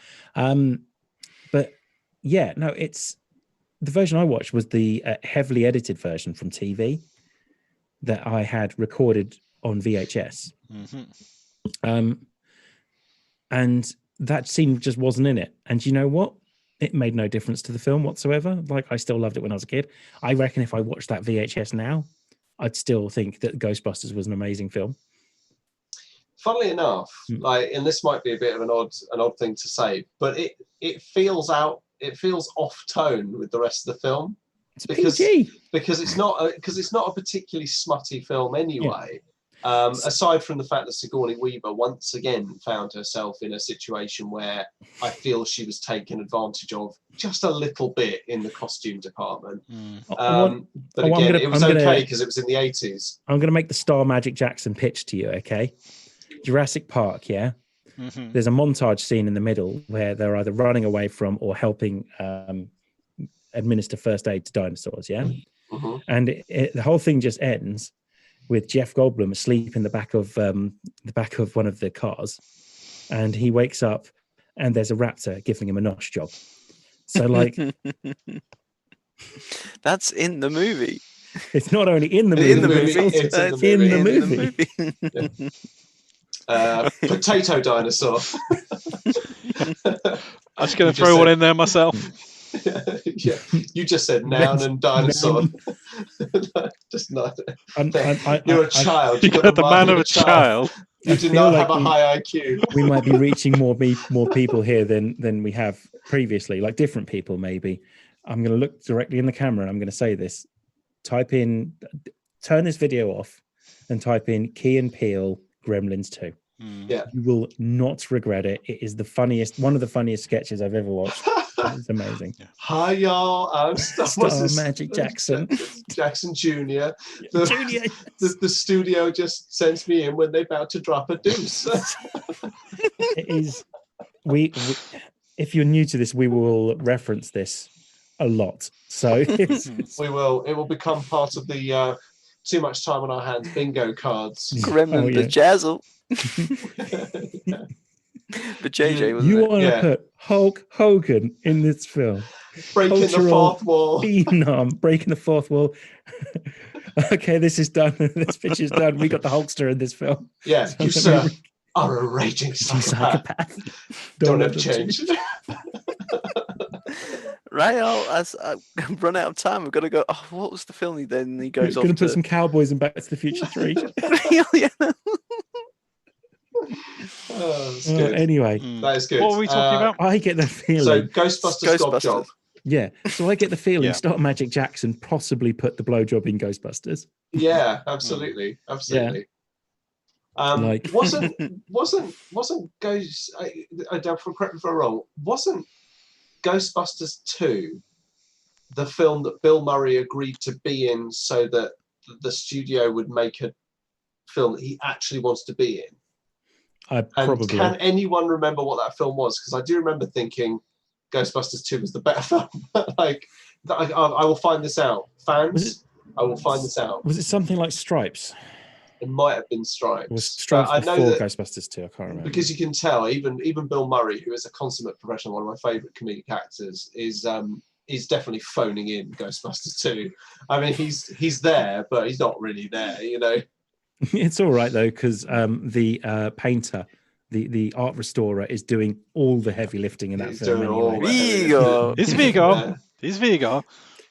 But yeah, no, it's the version I watched was the heavily edited version from TV that I had recorded on VHS. And that scene just wasn't in it. And you know what? It made no difference to the film whatsoever. Like, I still loved it when I was a kid. I reckon if I watched that VHS now, I'd still think that Ghostbusters was an amazing film. Funnily enough, like, and this might be a bit of an odd thing to say, but it feels off tone with the rest of the film. It's PG. Because it's not a particularly smutty film anyway. Aside from the fact that Sigourney Weaver once again found herself in a situation where I feel she was taken advantage of just a little bit in the costume department. But again, it was okay because it was in the 80s. I'm going to make the Star Magic Jackson pitch to you, okay? Jurassic Park, yeah? There's a montage scene in the middle where they're either running away from or helping administer first aid to dinosaurs, yeah? And the whole thing just ends with Jeff Goldblum asleep in the back of one of the cars, and he wakes up and there's a raptor giving him a nosh job. So, like, that's in the movie. It's not only in the movie, it's in the movie. Potato dinosaur. I was going to throw one in there myself. Yeah, you just said noun and dinosaur. Just not. You're a child. You're the man of a child. You do not have a high IQ. We might be reaching more people here than we have previously, like different people maybe. I'm going to look directly in the camera and I'm going to say this. Turn this video off and type in Key and Peele Gremlins 2. Yeah. You will not regret it. It is one of the funniest sketches I've ever watched. It's amazing. Hi, y'all. I'm Star Magic Jackson. Jackson Jr. The studio just sends me in when they're about to drop a deuce. It is. We, if you're new to this, we will reference this a lot. So we will. It will become part of the too much time on our hands bingo cards. Gremlin Bajazzle. But JJ was. You want to put Hulk Hogan in this film? Breaking the fourth wall. Phenom, breaking the fourth wall. Okay, this is done. This pitch is done. We got the Hulkster in this film. Yeah, you sir are a raging psychopath. Don't ever change. Right, as I run out of time, we've got to go. Oh, what was the film? He goes off. Going to put some cowboys in Back to the Future 3. Yeah. Anyway, that is good. What are we talking about? I get the feeling. So Ghostbusters Gob Job. Yeah. So I get the feeling Star Magic Jackson possibly put the blowjob in Ghostbusters. Yeah, absolutely. Yeah. Wasn't Ghost? Correct me if I'm wrong. Wasn't Ghostbusters 2 the film that Bill Murray agreed to be in so that the studio would make a film that he actually wants to be in? Probably. Can anyone remember what that film was? Because I do remember thinking Ghostbusters 2 was the better film. I will find this out. Fans, I will find this out. Was it something like Stripes? It might have been Stripes. Was Stripes before Ghostbusters 2? I can't remember. Because you can tell, even Bill Murray, who is a consummate professional, one of my favourite comedic actors, is definitely phoning in Ghostbusters 2. I mean, he's there, but he's not really there, you know. It's all right though, because the painter, the art restorer, is doing all the heavy lifting in that film anyway. It's Vigo.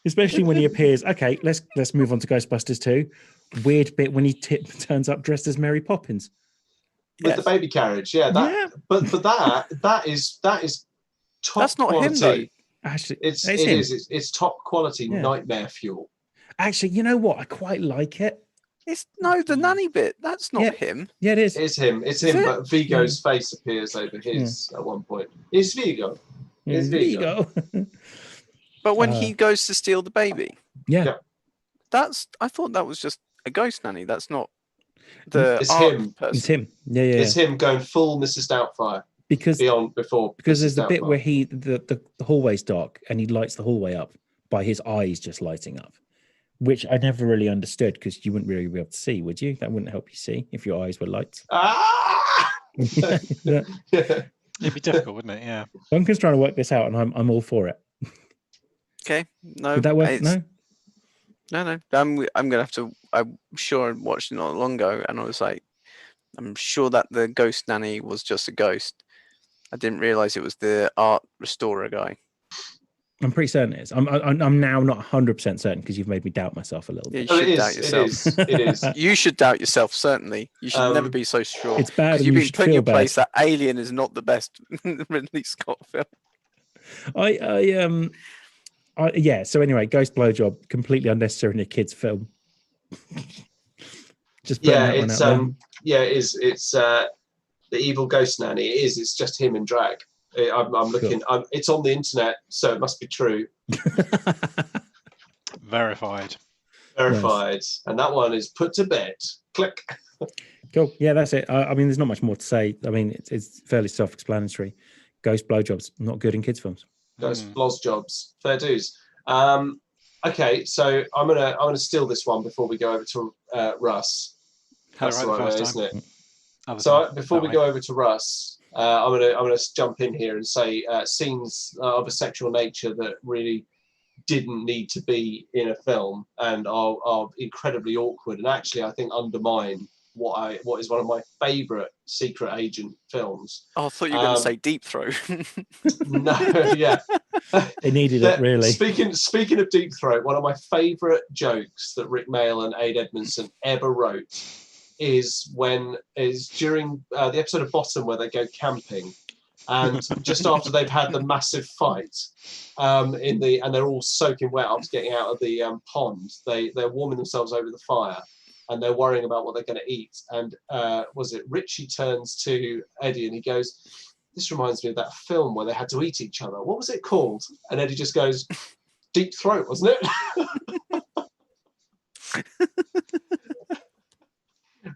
Especially when he appears. Okay, let's move on to Ghostbusters 2. Weird bit when he turns up dressed as Mary Poppins with the baby carriage. But that is top. That's not quality. Him though. Actually, it's top quality nightmare fuel. Actually, you know what? I quite like it. It's the nanny bit. That's not him. Yeah, it is. It's him. It's him. But Vigo's face appears over his at one point. It's Vigo. It's Vigo. But when he goes to steal the baby, I thought that was just a ghost nanny. That's not the it's him. person. It's him. Yeah. It's him going full Mrs. Doubtfire. because before there's the Mrs. bit Doubtfire. where the hallway's dark and he lights the hallway up by his eyes just lighting up, which I never really understood because you wouldn't really be able to see, would you? That wouldn't help you see if your eyes were lights. Yeah. It'd be difficult, wouldn't it? Yeah. Duncan's trying to work this out, and I'm all for it. Okay, no, Would that work? No. I'm gonna have to. I'm sure I watched it not long ago, and I was like, I'm sure that the ghost nanny was just a ghost. I didn't realize it was the art restorer guy. I'm pretty certain it is. I'm now not 100% certain because you've made me doubt myself a little Yeah, bit. you should doubt yourself. It is. You should doubt yourself, certainly. You should never be so sure. It's bad, and you've you been should put in feel your place bad. that Alien is not the best Ridley Scott film. Yeah. So anyway, Ghost Blowjob, completely unnecessary in a kids' film. Just putting that one out there. Yeah, it is. It's the evil ghost nanny. It is. It's just him in drag. I'm looking. It's on the internet, so it must be true. Verified. Nice. And that one is put to bed. Click. Cool. Yeah, that's it. I mean, there's not much more to say. I mean, it's fairly self-explanatory. Ghost Blowjob's not good in kids' films. Ghost Blowjobs. Fair dues. Okay, so I'm gonna steal this one before we go over to Russ. That's the right way, isn't it? So before we go over to Russ, I'm gonna jump in here and say scenes of a sexual nature that really didn't need to be in a film and are incredibly awkward and actually I think undermine what is one of my favourite secret agent films. Oh, I thought you were going to say Deep Throat. No, yeah. They needed it, really. Speaking of Deep Throat, one of my favourite jokes that Rick Mayall and Ade Edmondson ever wrote is during the episode of Bottom where they go camping, and just after they've had the massive fight, and they're all soaking wet after getting out of the pond, they're warming themselves over the fire, and they're worrying about what they're going to eat. And Richie turns to Eddie and he goes, "This reminds me of that film where they had to eat each other. What was it called?" And Eddie just goes, "Deep Throat, wasn't it?"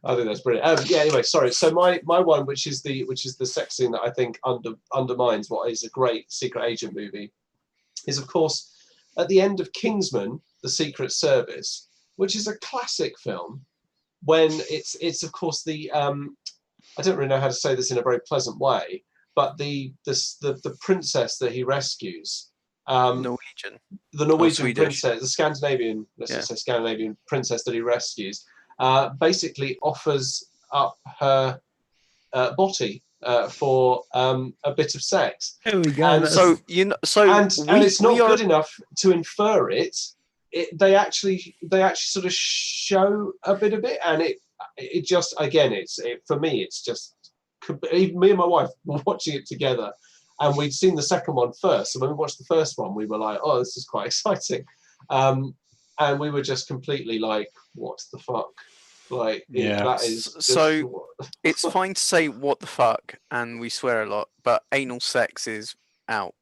I think that's brilliant. Yeah. Anyway, sorry. So my one, which is the sex scene that I think undermines what is a great secret agent movie, is of course at the end of Kingsman: The Secret Service, which is a classic film. When it's of course the I don't really know how to say this in a very pleasant way, but the princess that he rescues, Norwegian. The Norwegian princess, the Scandinavian, let's say Scandinavian princess that he rescues, basically offers up her body for a bit of sex. There we go. And and it's not good enough to infer it. They actually sort of show a bit of it, and it just, again, for me, it's just, even me and my wife were watching it together, and we'd seen the second one first. So when we watched the first one, we were like, "Oh, this is quite exciting," and we were just completely like, "What the fuck?" Like, yeah. That is so. It's fine to say "what the fuck" and we swear a lot, but anal sex is out.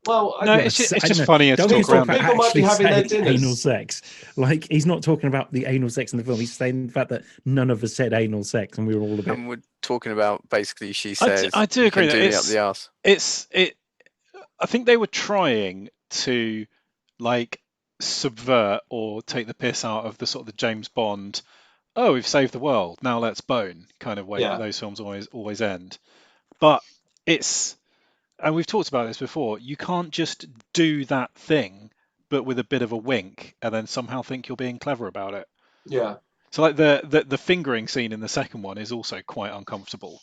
Well, no, it's just funnier to talk around. People might be having their dinners. Anal sex. Like, he's not talking about the anal sex in the film. He's saying the fact that none of us said anal sex, and we were all a bit. And we're talking about basically, she says, I do agree that it's up the arse. I think they were trying to like subvert or take the piss out of the sort of the James Bond, "Oh, we've saved the world, now let's bone" kind of way that those films always end. But and we've talked about this before, you can't just do that thing, but with a bit of a wink, and then somehow think you're being clever about it. Yeah. So like the fingering scene in the second one is also quite uncomfortable.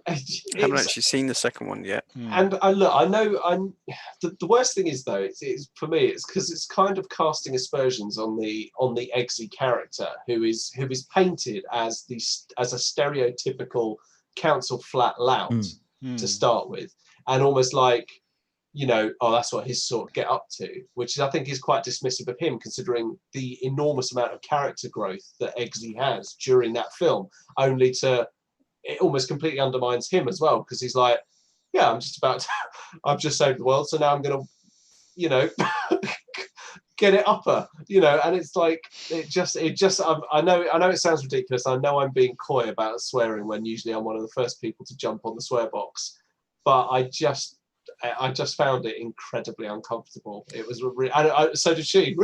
I haven't actually seen the second one yet. And look, I know the worst thing is though, it's for me, it's because it's kind of casting aspersions on the Eggsy character, who is painted as a stereotypical council flat lout to start with. And almost like, that's what his sort of get up to, which I think is quite dismissive of him, considering the enormous amount of character growth that Eggsy has during that film, only it almost completely undermines him as well, because he's like, yeah, I've just saved the world, so now I'm going to, get it upper, and it's like, I know it sounds ridiculous. I know I'm being coy about swearing when usually I'm one of the first people to jump on the swear box. but I just found it incredibly uncomfortable. It was so did she.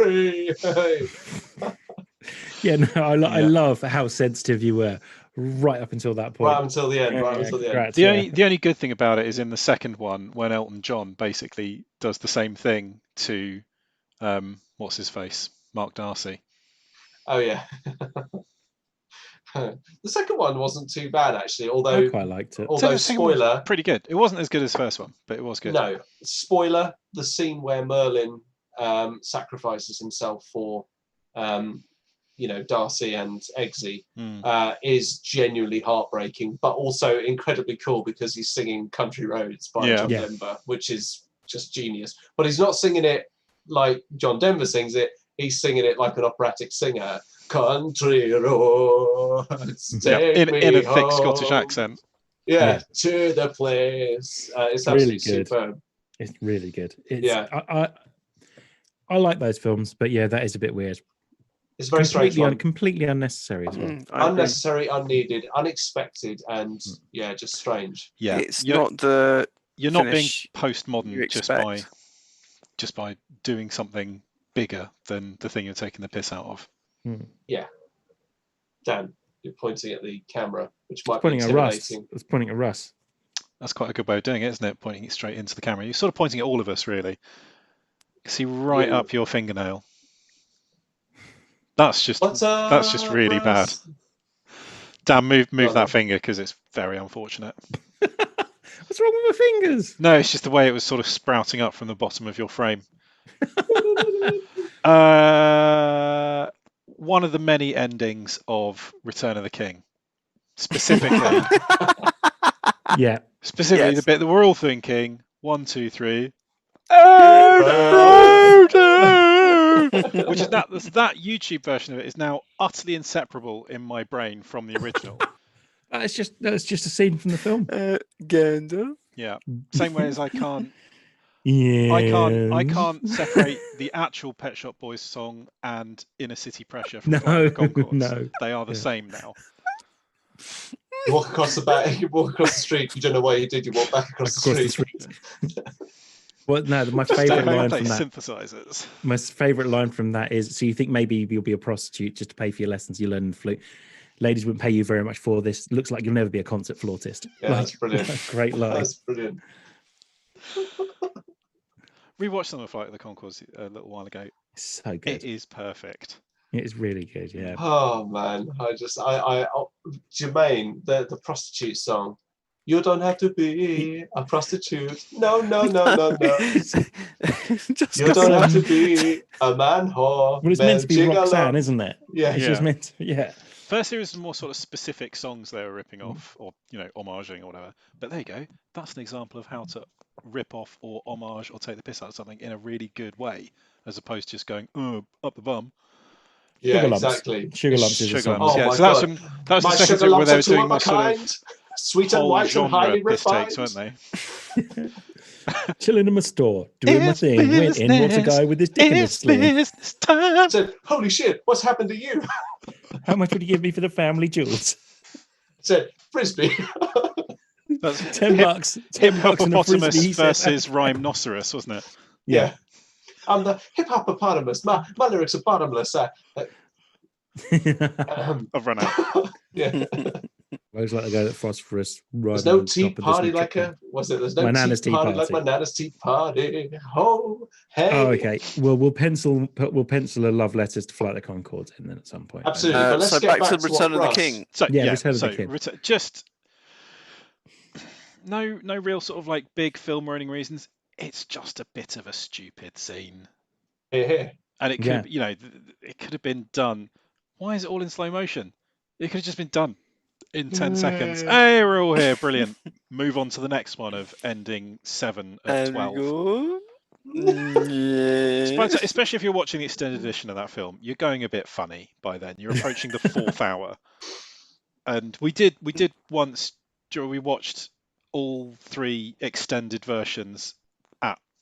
Yeah, no, I love how sensitive you were right up until that point. Right until the end. Congrats, The only good thing about it is in the second one when Elton John basically does the same thing to what's his face, Mark Darcy. Oh yeah. The second one wasn't too bad actually, although I quite liked it. Although spoiler, pretty good. It wasn't as good as the first one, but it was good. No, spoiler: the scene where Merlin sacrifices himself for, Darcy and Eggsy is genuinely heartbreaking, but also incredibly cool because he's singing "Country Roads" by John Denver, which is just genius. But he's not singing it like John Denver sings it. He's singing it like an operatic singer. Country roads, take me in a home. thick Scottish accent. Yeah, to the place. It's absolutely really superb. It's really good. I like those films, but yeah, that is a bit weird. It's very strange. Completely unnecessary as well. Unnecessary, unneeded, unexpected, and just strange. Yeah, you're not being postmodern just by doing something bigger than the thing you're taking the piss out of. Yeah. Dan, you're pointing at the camera, which might be intimidating. It's pointing at Russ. That's quite a good way of doing it, isn't it? Pointing it straight into the camera. You're sort of pointing at all of us, really. You can see right up your fingernail. That's just really bad. Dan, move that finger because it's very unfortunate. What's wrong with my fingers? No, it's just the way it was sort of sprouting up from the bottom of your frame. One of the many endings of Return of the King, specifically. Specifically, the bit that we're all thinking: 1, 2, 3. Which is that YouTube version of it is now utterly inseparable in my brain from the original. That's just a scene from the film. Gandalf. Yeah. Same way as I can't separate the actual Pet Shop Boys song and Inner City Pressure from Flight of the Conchords. No. They are the same now. You walk across the street, you don't know why you did, you walk back across the street. Well, no, my favourite line from that. Synthesizers. My favourite line from that is: so you think maybe you'll be a prostitute just to pay for your lessons you learn the flute. Ladies wouldn't pay you very much for this. Looks like you'll never be a concert flautist. Yeah, that's brilliant. Great line. That's brilliant. Rewatched some of Flight of the Conchords a little while ago. It's so good. It is perfect. It is really good. Yeah. Oh man, Jermaine, the prostitute song. You don't have to be a prostitute. No. You don't have to be a man whore. Well, it's meant to be Roxanne, isn't it? Yeah. It's just meant to, yeah. First series was more sort of specific songs they were ripping off, or homaging or whatever. But there you go. That's an example of how to rip off or homage or take the piss out of something in a really good way, as opposed to just going up the bum. Yeah, Sugar exactly. Lumps. Sugar Lumps is a song. Oh yeah, my so God. that was the second thing where they were doing more sort of sweet and white and highly refined, weren't they? Chilling in my store, doing my thing. Went in, what's a guy with his dick in his sling? Said, holy shit, what's happened to you? How much would you give me for the family jewels? Said, Frisbee. That's $10. Hippopotamus versus Rhinoceros, wasn't it? Yeah. I'm the hippopotamus. My lyrics are bottomless. I've run out. Yeah. I was like the guy that phosphorus. There's no tea party like a. Was it? There's no tea party like my Nana's tea party. Ho, hey. Oh, okay. Well, we'll pencil a love letters to Flight of the Conchords in then at some point. Absolutely. But let's so get back to Return of the King. So Return of the King. Just no real sort of like big film running reasons. It's just a bit of a stupid scene. Yeah. And it could, it could have been done. Why is it all in slow motion? It could have just been done in 10 seconds. Hey, we're all here. Brilliant. Move on to the next one of ending 7 of 12. Especially if you're watching the extended edition of that film, you're going a bit funny by then. You're approaching the 4th hour. And we did once, we watched all 3 extended versions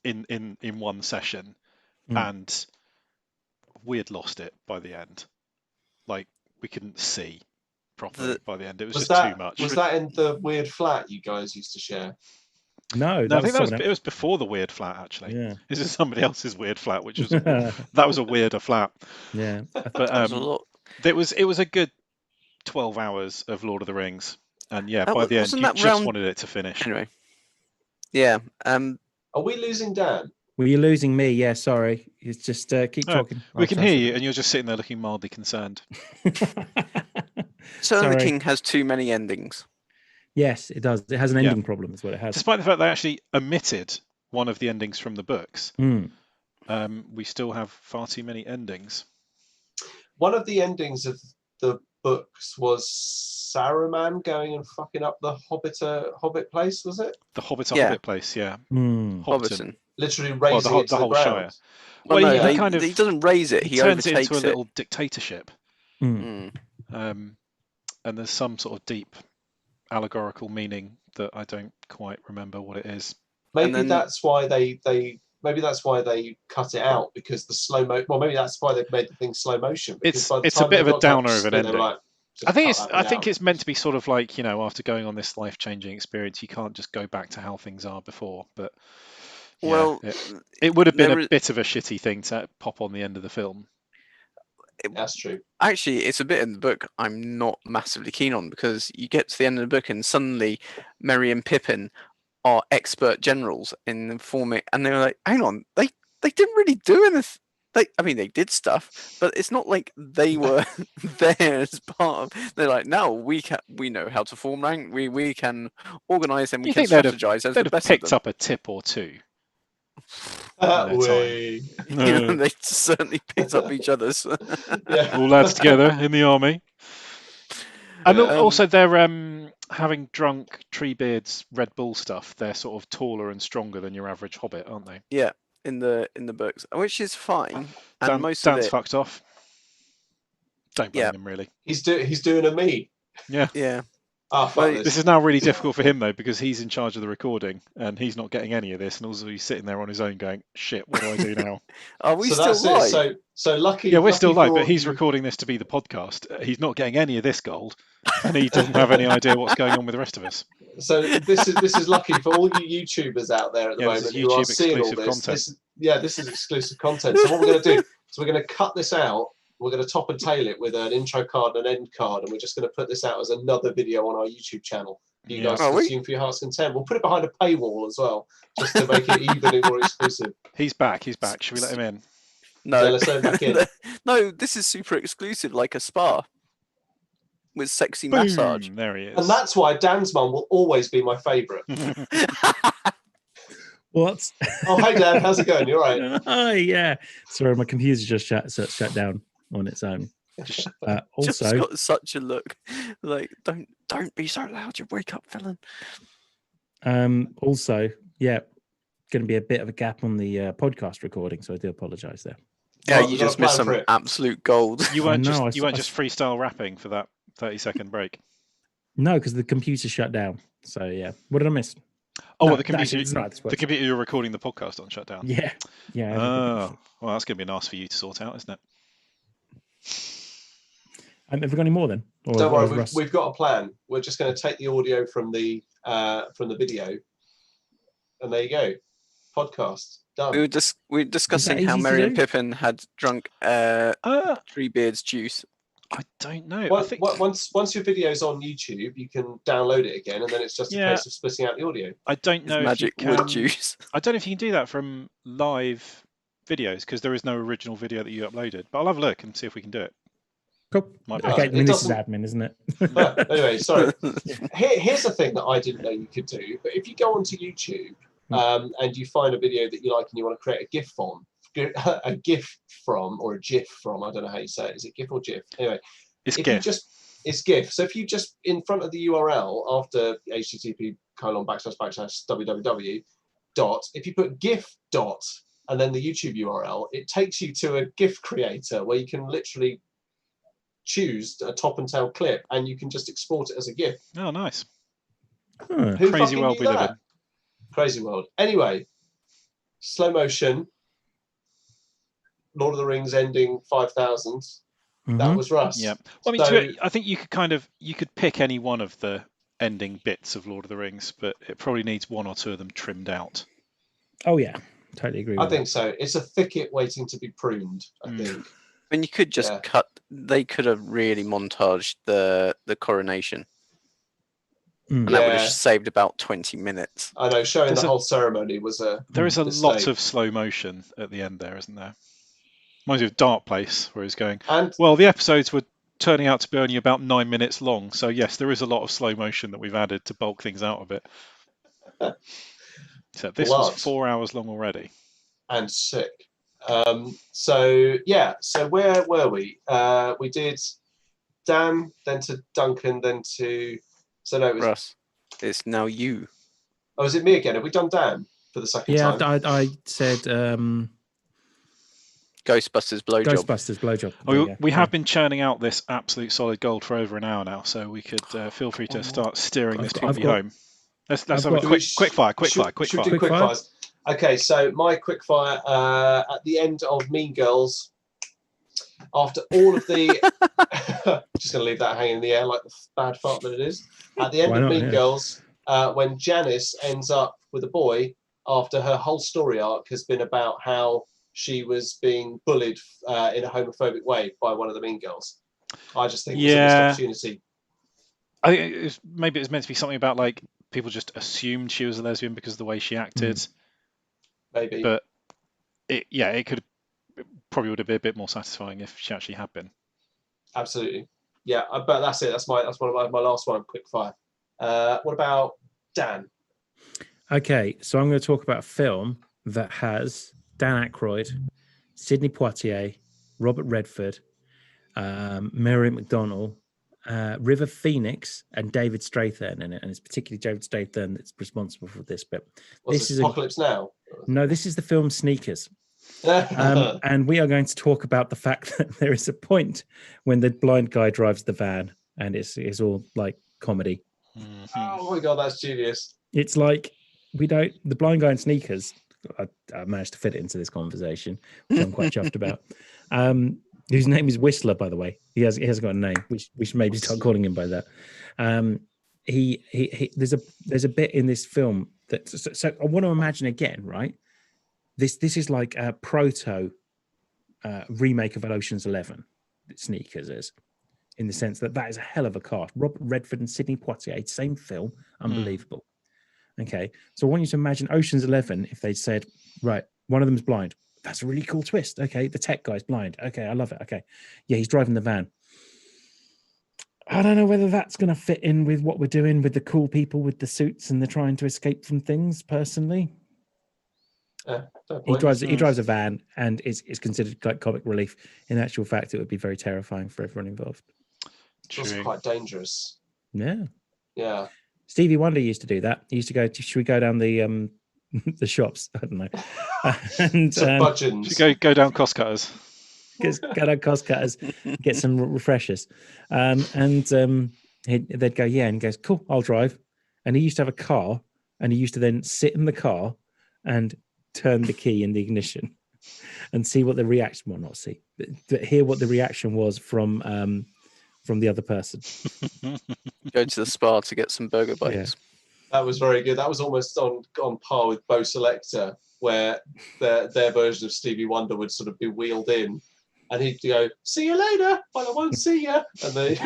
in one session, and we had lost it by the end. Like, we couldn't see properly by the end. It was just too much. Was that in the weird flat you guys used to share? No, No, I think someone it was before the weird flat. Actually, Yeah. this is somebody else's weird flat, which was else. that was a weirder flat. Yeah. But That was a lot. it was a good 12 hours of Lord of the Rings, and yeah, by the end Wasn't you that just round- wanted it to finish. Anyway, yeah. Are we losing Dan? Well, you're losing me. Yeah, sorry. It's just keep No, talking. we can hear you, and you're just sitting there looking mildly concerned. Return of the Sorry. King has too many endings. Yes, it does. It has an Yeah. ending problem, is what it has. Despite the fact they actually omitted one of the endings from the books, Mm. we still have far too many endings. One of the endings of the books was Saruman going and fucking up the Hobbit place, was it? The Hobbit Yeah. Hobbit place, yeah. Mm. Hobbiton. Literally raising it to the whole ground. Shire. Well, Well, no, he they, kind of- he doesn't raise it. He He turns it overtakes into a it. little dictatorship, Mm. Mm. and there's some sort of deep allegorical meaning that I don't quite remember what it is. Maybe then- that's why they cut it out, because the slow mo. Well, maybe that's why they've made the thing slow motion. Because by the It's a time bit they of a got to that downer of an split, they were ending. like, just I think cut it's that bit out. it's meant to be sort of like, after going on this life-changing experience, you can't just go back to how things are before. But yeah, Well, it would have been there a is- bit of a shitty thing to pop on the end of the film. That's true. Actually, it's a bit in the book I'm not massively keen on, because you get to the end of the book and suddenly Merry and Pippin are expert generals in forming, and they're like, hang on, they didn't really do anything. They did stuff, but it's not like they were there as part of. They're like, no, we know how to form rank. We can organize them. We You can think they'd have- strategize as They'd the have best picked of them. up a tip or two. That no way. They certainly picked up each other's. Yeah. All lads together in the army. And Yeah. also they're having drunk Treebeard's Red Bull stuff. They're sort of taller and stronger than your average hobbit, aren't they? in the books, which is fine. And most Dan's of it, fucked off. Don't blame Yeah. him, really. He's doing a me. Yeah. yeah. Ah, fuck Well, this. This is now really difficult for him, though, because he's in charge of the recording and he's not getting any of this. And also he's sitting there on his own going, shit, what do I do now? Are we so still that's live? it. So lucky. Yeah, we're lucky still live, for but all he's you- recording this to be the podcast. He's not getting any of this gold and he doesn't have any idea what's going on with the rest of us. So this is lucky for all you YouTubers out there at the Yeah, this moment is who are YouTube seeing all exclusive this. content. This is exclusive content. So what we're going to do is we're going to cut this out. We're going to top and tail it with an intro card and an end card, and we're just going to put this out as another video on our YouTube channel. You Yeah. guys Are we? consume for your heart's content. We'll put it behind a paywall as well, just to make it even more exclusive. He's back. Should we let him in? Yeah, No. let's let him back in. No, this is super exclusive, like a spa with sexy massage. Boom, there he is. And that's why Dan's mum will always be my favourite. What? Oh, hey Dan, how's it going? You all right? Oh, yeah. Sorry, my computer just shut down on its own. Just Also, got such a look. Like, don't be so loud, you wake up, villain. also, yeah, going to be a bit of a gap on the podcast recording, so I do apologize there. Yeah, Well, you we've got just a plan missed for some it. absolute gold. You weren't I know, just I just freestyle rapping for that 30-second break. No, because the computer shut down. So yeah, what did I miss? Oh, No, what, the computer? actually, it's not, it's The worse. computer you're recording the podcast on shut down. Yeah, yeah. Oh, well, that's going to be nice for you to sort out, isn't it? Have we got any more then? Or, Don't or worry, Russ- we've got a plan. We're just going to take the audio from the video, and there you go, podcast done. We were discussing how easy to Merry and do? Pippin had drunk Treebeard's juice. I don't know. I Once, think once your video's on YouTube, you can download it again, and then it's just a Yeah. case of splitting out the audio. I don't His know if you magic can, wood juice. I don't know if you can do that from live videos because there is no original video that you uploaded. But I'll have a look and see if we can do it. Cool. Might be Okay, able I mean, It this is doesn't- admin, isn't it? But anyway, sorry. Here's the thing that I didn't know you could do. But if you go onto YouTube and you find a video that you like and you want to create a GIF from, or a GIF from, I don't know how you say it. Is it GIF or GIF? Anyway, It's if GIF. it's GIF. So if you just in front of the URL after http://www dot, if you put GIF dot and then the YouTube URL, it takes you to a GIF creator where you can literally choose a top and tail clip and you can just export it as a GIF. Oh, nice. Huh. Who Crazy fucking world knew we live that? in. Crazy world. Anyway, slow motion. Lord of the Rings ending 5000. That Mhm. was Russ. Yeah. Well, I mean, So- I think you could you could pick any one of the ending bits of Lord of the Rings, but it probably needs one or two of them trimmed out. Oh yeah, totally agree with I think so. It's a thicket waiting to be pruned, I think. I mean, you could just cut. They could have really montaged the coronation, and that would have saved about 20 minutes. I know, showing the whole ceremony was a. There is a mistake. lot of slow motion at the end there, isn't there? Reminds me of Dark Place, where he's going. Well, the episodes were turning out to be only about 9 minutes long, so yes, there is a lot of slow motion that we've added to bulk things out of it. So this was 4 hours long already. And sick. So where were we? We did Dan, then to Duncan, then to. So no, it was Russ. It's now you. Oh, is it me again? Have we done Dan for the second time? Yeah, I said Ghostbusters blowjob. Ghostbusters blowjob. Oh, we have been churning out this absolute solid gold for over an hour now, so we could feel free to start steering this TV home. Let's have a quick fire. Okay, so my quick fire at the end of Mean Girls, after all of the just gonna leave that hanging in the air like the bad fart that it is. At the end of Mean Girls, when Janice ends up with a boy after her whole story arc has been about how she was being bullied in a homophobic way by one of the Mean Girls. I just think it was a missed opportunity. I think maybe it was meant to be something about like people just assumed she was a lesbian because of the way she acted. Maybe. But it probably would have been a bit more satisfying if she actually had been. Absolutely. Yeah, but that's it. That's one of my last one, quick fire. What about Dan? Okay, so I'm going to talk about a film that has Dan Aykroyd, Sidney Poitier, Robert Redford, Mary McDonnell, River Phoenix, and David Strathairn in it, and it's particularly David Strathairn that's responsible for this bit. This is Apocalypse Now? No, this is the film Sneakers. And we are going to talk about the fact that there is a point when the blind guy drives the van, and it's all like comedy. Oh my god, that's genius! It's like the blind guy in Sneakers. I managed to fit it into this conversation, which I'm quite chuffed about. Whose name is Whistler, by the way. He hasn't got a name. We should maybe start calling him by that. There's a bit in this film that. So I want to imagine again, right? This is like a proto remake of Ocean's 11. Sneakers is, in the sense that is a hell of a cast. Robert Redford and Sidney Poitier, same film, unbelievable. Okay, so I want you to imagine Ocean's 11 if they said, right, one of them's blind. That's a really cool twist. Okay, the tech guy's blind. Okay, I love it. Okay, yeah, he's driving the van. I don't know whether that's going to fit in with what we're doing with the cool people with the suits and they're trying to escape from things. Personally, he drives a van and is considered like comic relief. In actual fact, it would be very terrifying for everyone involved. It's also quite dangerous. Yeah. Stevie Wonder used to do that. He used to go. Should we go down the the shops? I don't know. And go down Cost Cutters. Go down Cost Cutters, get some refreshers, and they'd go, yeah, and he goes, cool, I'll drive. And he used to have a car, and he used to then sit in the car and turn the key in the ignition and see what the reaction. Well, not see, but hear what the reaction was from the other person. Go to the spa to get some burger bites. Yeah. That was very good. That was almost on par with Bo Selector, where their version of Stevie Wonder would sort of be wheeled in, and he'd go, "See you later, but I won't see you," and they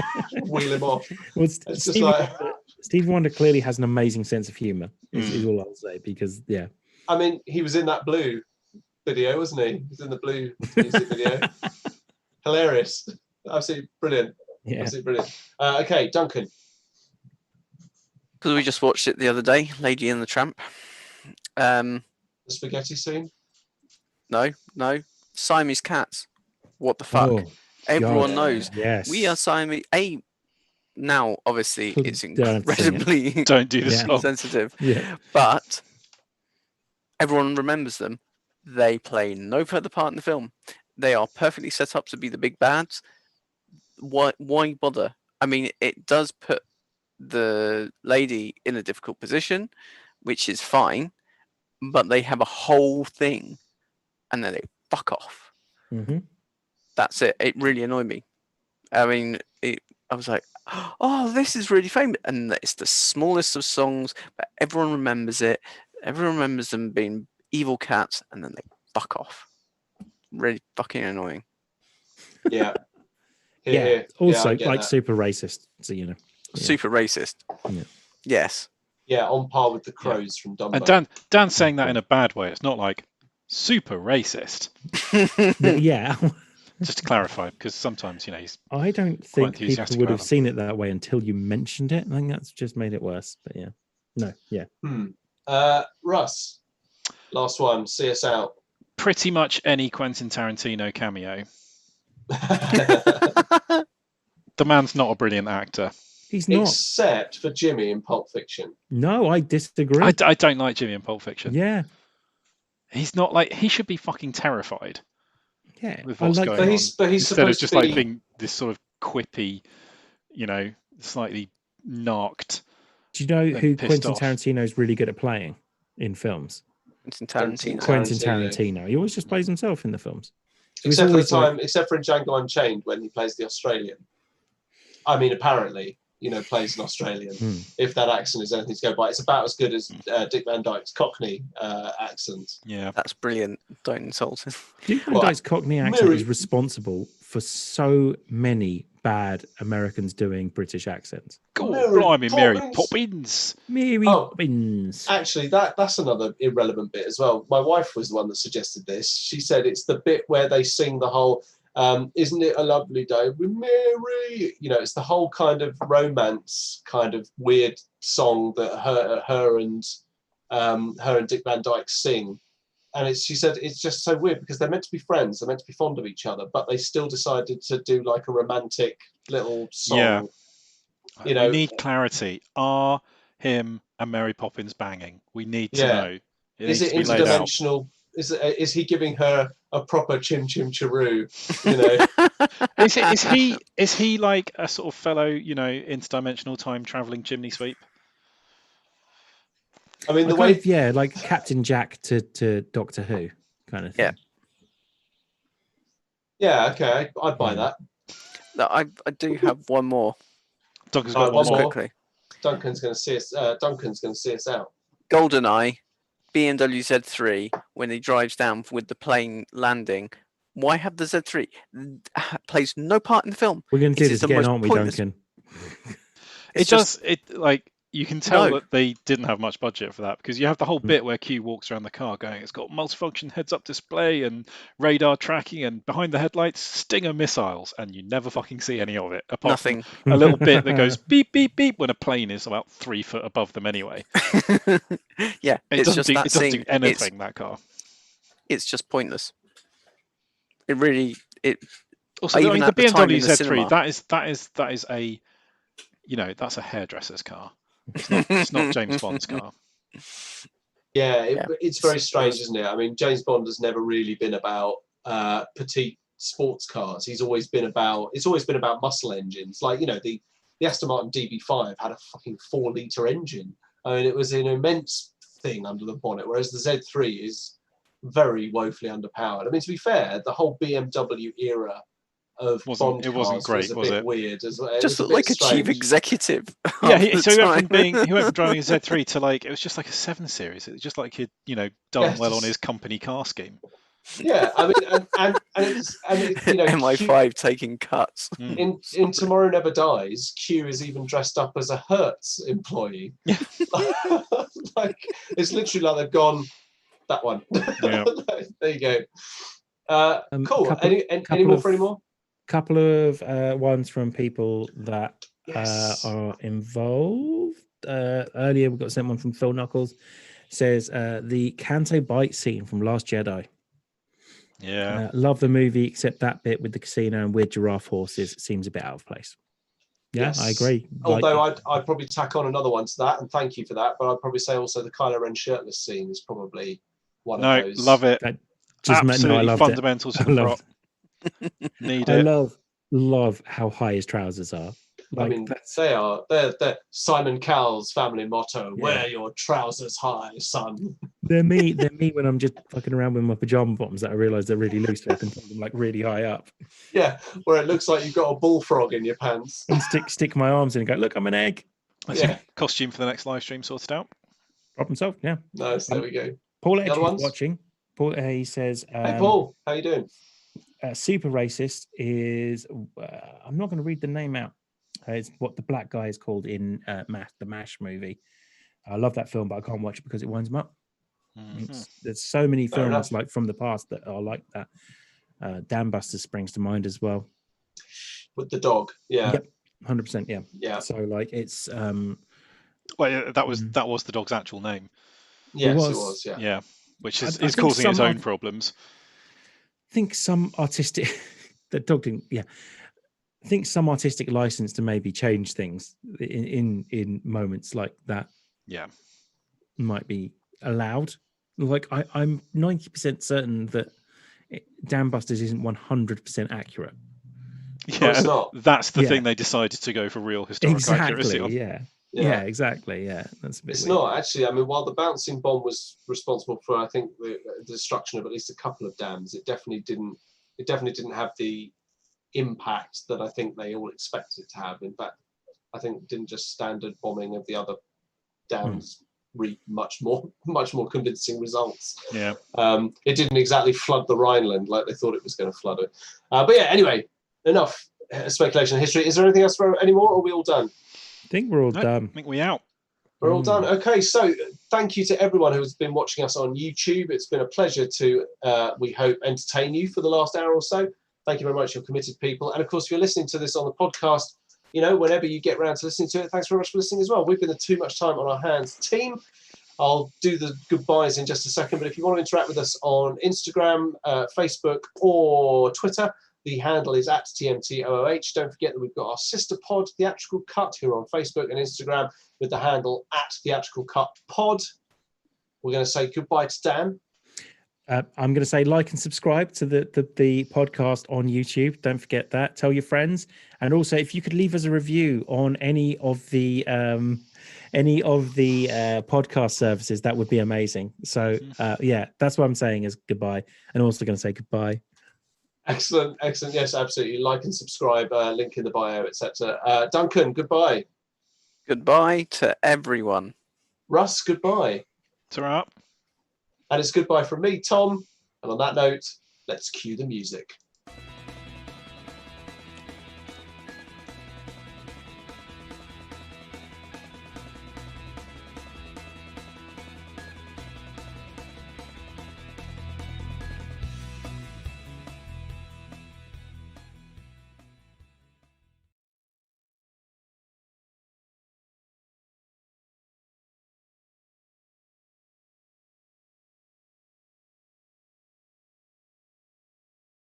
wheel him off. Well, Stevie Wonder clearly has an amazing sense of humour. Is all I'll say, because I mean, he was in that Blue video, wasn't he? He was in the Blue music video. Hilarious, absolutely brilliant. Yeah. Absolutely brilliant. Okay, Duncan. Because we just watched it the other day, Lady and the Tramp. The spaghetti scene? No. Siamese cats. What the fuck? Oh, Everyone knows. Yes. We are Siamese. Now, obviously, it's incredibly don't do this sensitive. Yeah. But everyone remembers them. They play no further part in the film. They are perfectly set up to be the big bads. Why bother? I mean, it does put the lady in a difficult position, which is fine, but they have a whole thing and then they fuck off. Mm-hmm. That's it. It really annoyed me. I mean, I was like, oh, this is really famous, and it's the smallest of songs, but everyone remembers it. Everyone remembers them being evil cats, and then they fuck off. Really fucking annoying. Yeah. Yeah. Also, I get like that. super racist. So Yeah. Super racist. Yeah. Yes. Yeah, on par with the crows from Dumbo. And Dan's saying that in a bad way. It's not like super racist. Yeah. Just to clarify, because sometimes he's I don't quite think people enthusiastic would about have seen it that way until you mentioned it. I think that's just made it worse. But yeah. No. Yeah. Russ, last one. See us out. pretty much any Quentin Tarantino cameo. The man's not a brilliant actor. He's not. Except for Jimmy in Pulp Fiction. No, I disagree. I don't like Jimmy in Pulp Fiction. Yeah. He's not like, he should be fucking terrified. Yeah. With what's going on. But he's instead of supposed just to be... like being this sort of quippy, slightly narked. Do you know who Quentin off. Tarantino is really good at playing in films? Quentin Tarantino. Quentin Tarantino. He always just plays himself in the films. So except for in Django Unchained when he plays the Australian. I mean, apparently, plays an Australian. If that accent is anything to go by, it's about as good as Dick Van Dyke's Cockney accent. Yeah, that's brilliant. Don't insult him. Dick Van Dyke's Cockney accent is responsible for so many bad Americans doing British accents. Mary Poppins. Mary Poppins. Actually, that's another irrelevant bit as well. My wife was the one that suggested this. She said it's the bit where they sing the whole "Isn't it a lovely day with Mary?" It's the whole kind of romance, kind of weird song that her and Dick Van Dyke sing. And she said it's just so weird because they're meant to be friends, they're meant to be fond of each other, but they still decided to do like a romantic little song. Yeah. We need clarity. Are him and Mary Poppins banging? We need to know. Is it interdimensional? Is he giving her a proper chim chim chiroo? Is he like a sort of fellow, interdimensional time traveling chimney sweep? I mean, like Captain Jack to Doctor Who kind of thing. Yeah, okay, I'd buy that. No, I do have one more. Duncan's got one more. Quickly. Duncan's going to see us out. GoldenEye, BMW Z3, when he drives down with the plane landing. Why have the Z3? Plays no part in the film. We're going to do this again, aren't we, Duncan? You can tell that they didn't have much budget for that, because you have the whole bit where Q walks around the car going, it's got multifunction heads-up display and radar tracking, and behind the headlights, Stinger missiles, and you never fucking see any of it, apart from a little bit that goes beep, beep, beep when a plane is about 3 foot above them anyway. Yeah, it doesn't do anything, that car. It's just pointless. It really... Also, the BMW Z3, that is a... that's a hairdresser's car. It's not James Bond's car. It's very strange, isn't it? I mean, James Bond has never really been about petite sports cars. It's always been about muscle engines. Like, the Aston Martin DB5 had a fucking 4-litre engine. I mean, it was an immense thing under the bonnet, whereas the Z3 is very woefully underpowered. I mean, to be fair, the whole BMW era of Bond it wasn't great, was it? Weird as well. Just looked like a chief executive. Yeah, he went from driving a Z3 to it was just like a 7 Series. It was just like he'd done well on his company car scheme. Yeah, I mean, and it's MI5 taking cuts. In Tomorrow Never Dies, Q is even dressed up as a Hertz employee. Yeah. It's literally like they've gone that one. Yeah. There you go. Cool. Any more for any more? Couple of ones from people that are involved. Earlier, we got sent one from Phil Knuckles. Says the Canto Bite scene from Last Jedi. Yeah, love the movie, except that bit with the casino and weird giraffe horses seems a bit out of place. Yeah, yes. I agree. Although I'd probably tack on another one to that, and thank you for that. But I'd probably say also the Kylo Ren shirtless scene is probably one of those. Love it. Absolutely fundamental to the prop. Need it. I love how high his trousers are. Like, I mean, they're Simon Cowell's family motto: "Wear your trousers high, son." They're me when I'm just fucking around with my pajama bottoms that I realise they're really loose, so I can put them like really high up. Yeah, where it looks like you've got a bullfrog in your pants. And stick my arms in and go, look, I'm an egg. That's your costume for the next live stream sorted out. Problem solved, yeah. Nice, there we go. Paul Edge is watching. Paul, he says, hey Paul, how you doing? Super Racist is, I'm not going to read the name out. It's what the black guy is called in the MASH movie. I love that film, but I can't watch it because it winds me up. There's so many films like from the past that are like that. Dam Busters springs to mind as well. With the dog, yeah. Yep, 100%, yeah. Yeah. So like it's well, that was the dog's actual name. Yes, it was, yeah. Yeah, which is causing its own problems. I think some artistic the dog didn't, yeah. I think some artistic license to maybe change things in moments like that. Yeah, might be allowed. Like I'm 90% certain that Dam Busters isn't 100% accurate. Yeah, it's not. That's the thing they decided to go for real historical accuracy on. Yeah, exactly. Yeah, that's a bit. It's weird. not actually. I mean, while the bouncing bomb was responsible for, I think, the destruction of at least a couple of dams, it definitely didn't. It definitely didn't have the impact that I think they all expected it to have. In fact, I think didn't just standard bombing of the other dams reap much more convincing results. Yeah. It didn't exactly flood the Rhineland like they thought it was going to flood it. But yeah, anyway, enough speculation and history. Is there anything else for anymore, or are we all done? I think we're all done. I think we're out. We're all done. Okay, so thank you to everyone who has been watching us on YouTube. It's been a pleasure to, we hope, entertain you for the last hour or so. Thank you very much, you're committed people. And of course, if you're listening to this on the podcast, you know, whenever you get around to listening to it, thanks very much for listening as well. We've been the Too Much Time on Our Hands team. I'll do the goodbyes in just a second, but if you want to interact with us on Instagram, Facebook, or Twitter, the handle is @TMTOOH. Don't forget that we've got our sister pod, Theatrical Cut, here on Facebook and Instagram with the handle @Theatrical Cut Pod. We're going to say goodbye to Dan. I'm going to say like and subscribe to the podcast on YouTube. Don't forget that. Tell your friends, and also if you could leave us a review on any of the podcast services, that would be amazing. So yeah, that's what I'm saying is goodbye, and also going to say goodbye. Excellent. Yes, absolutely. Like and subscribe. Link in the bio, etc. Duncan, goodbye. Goodbye to everyone. Russ, goodbye. Ta-ra. And it's goodbye from me, Tom. And on that note, let's cue the music.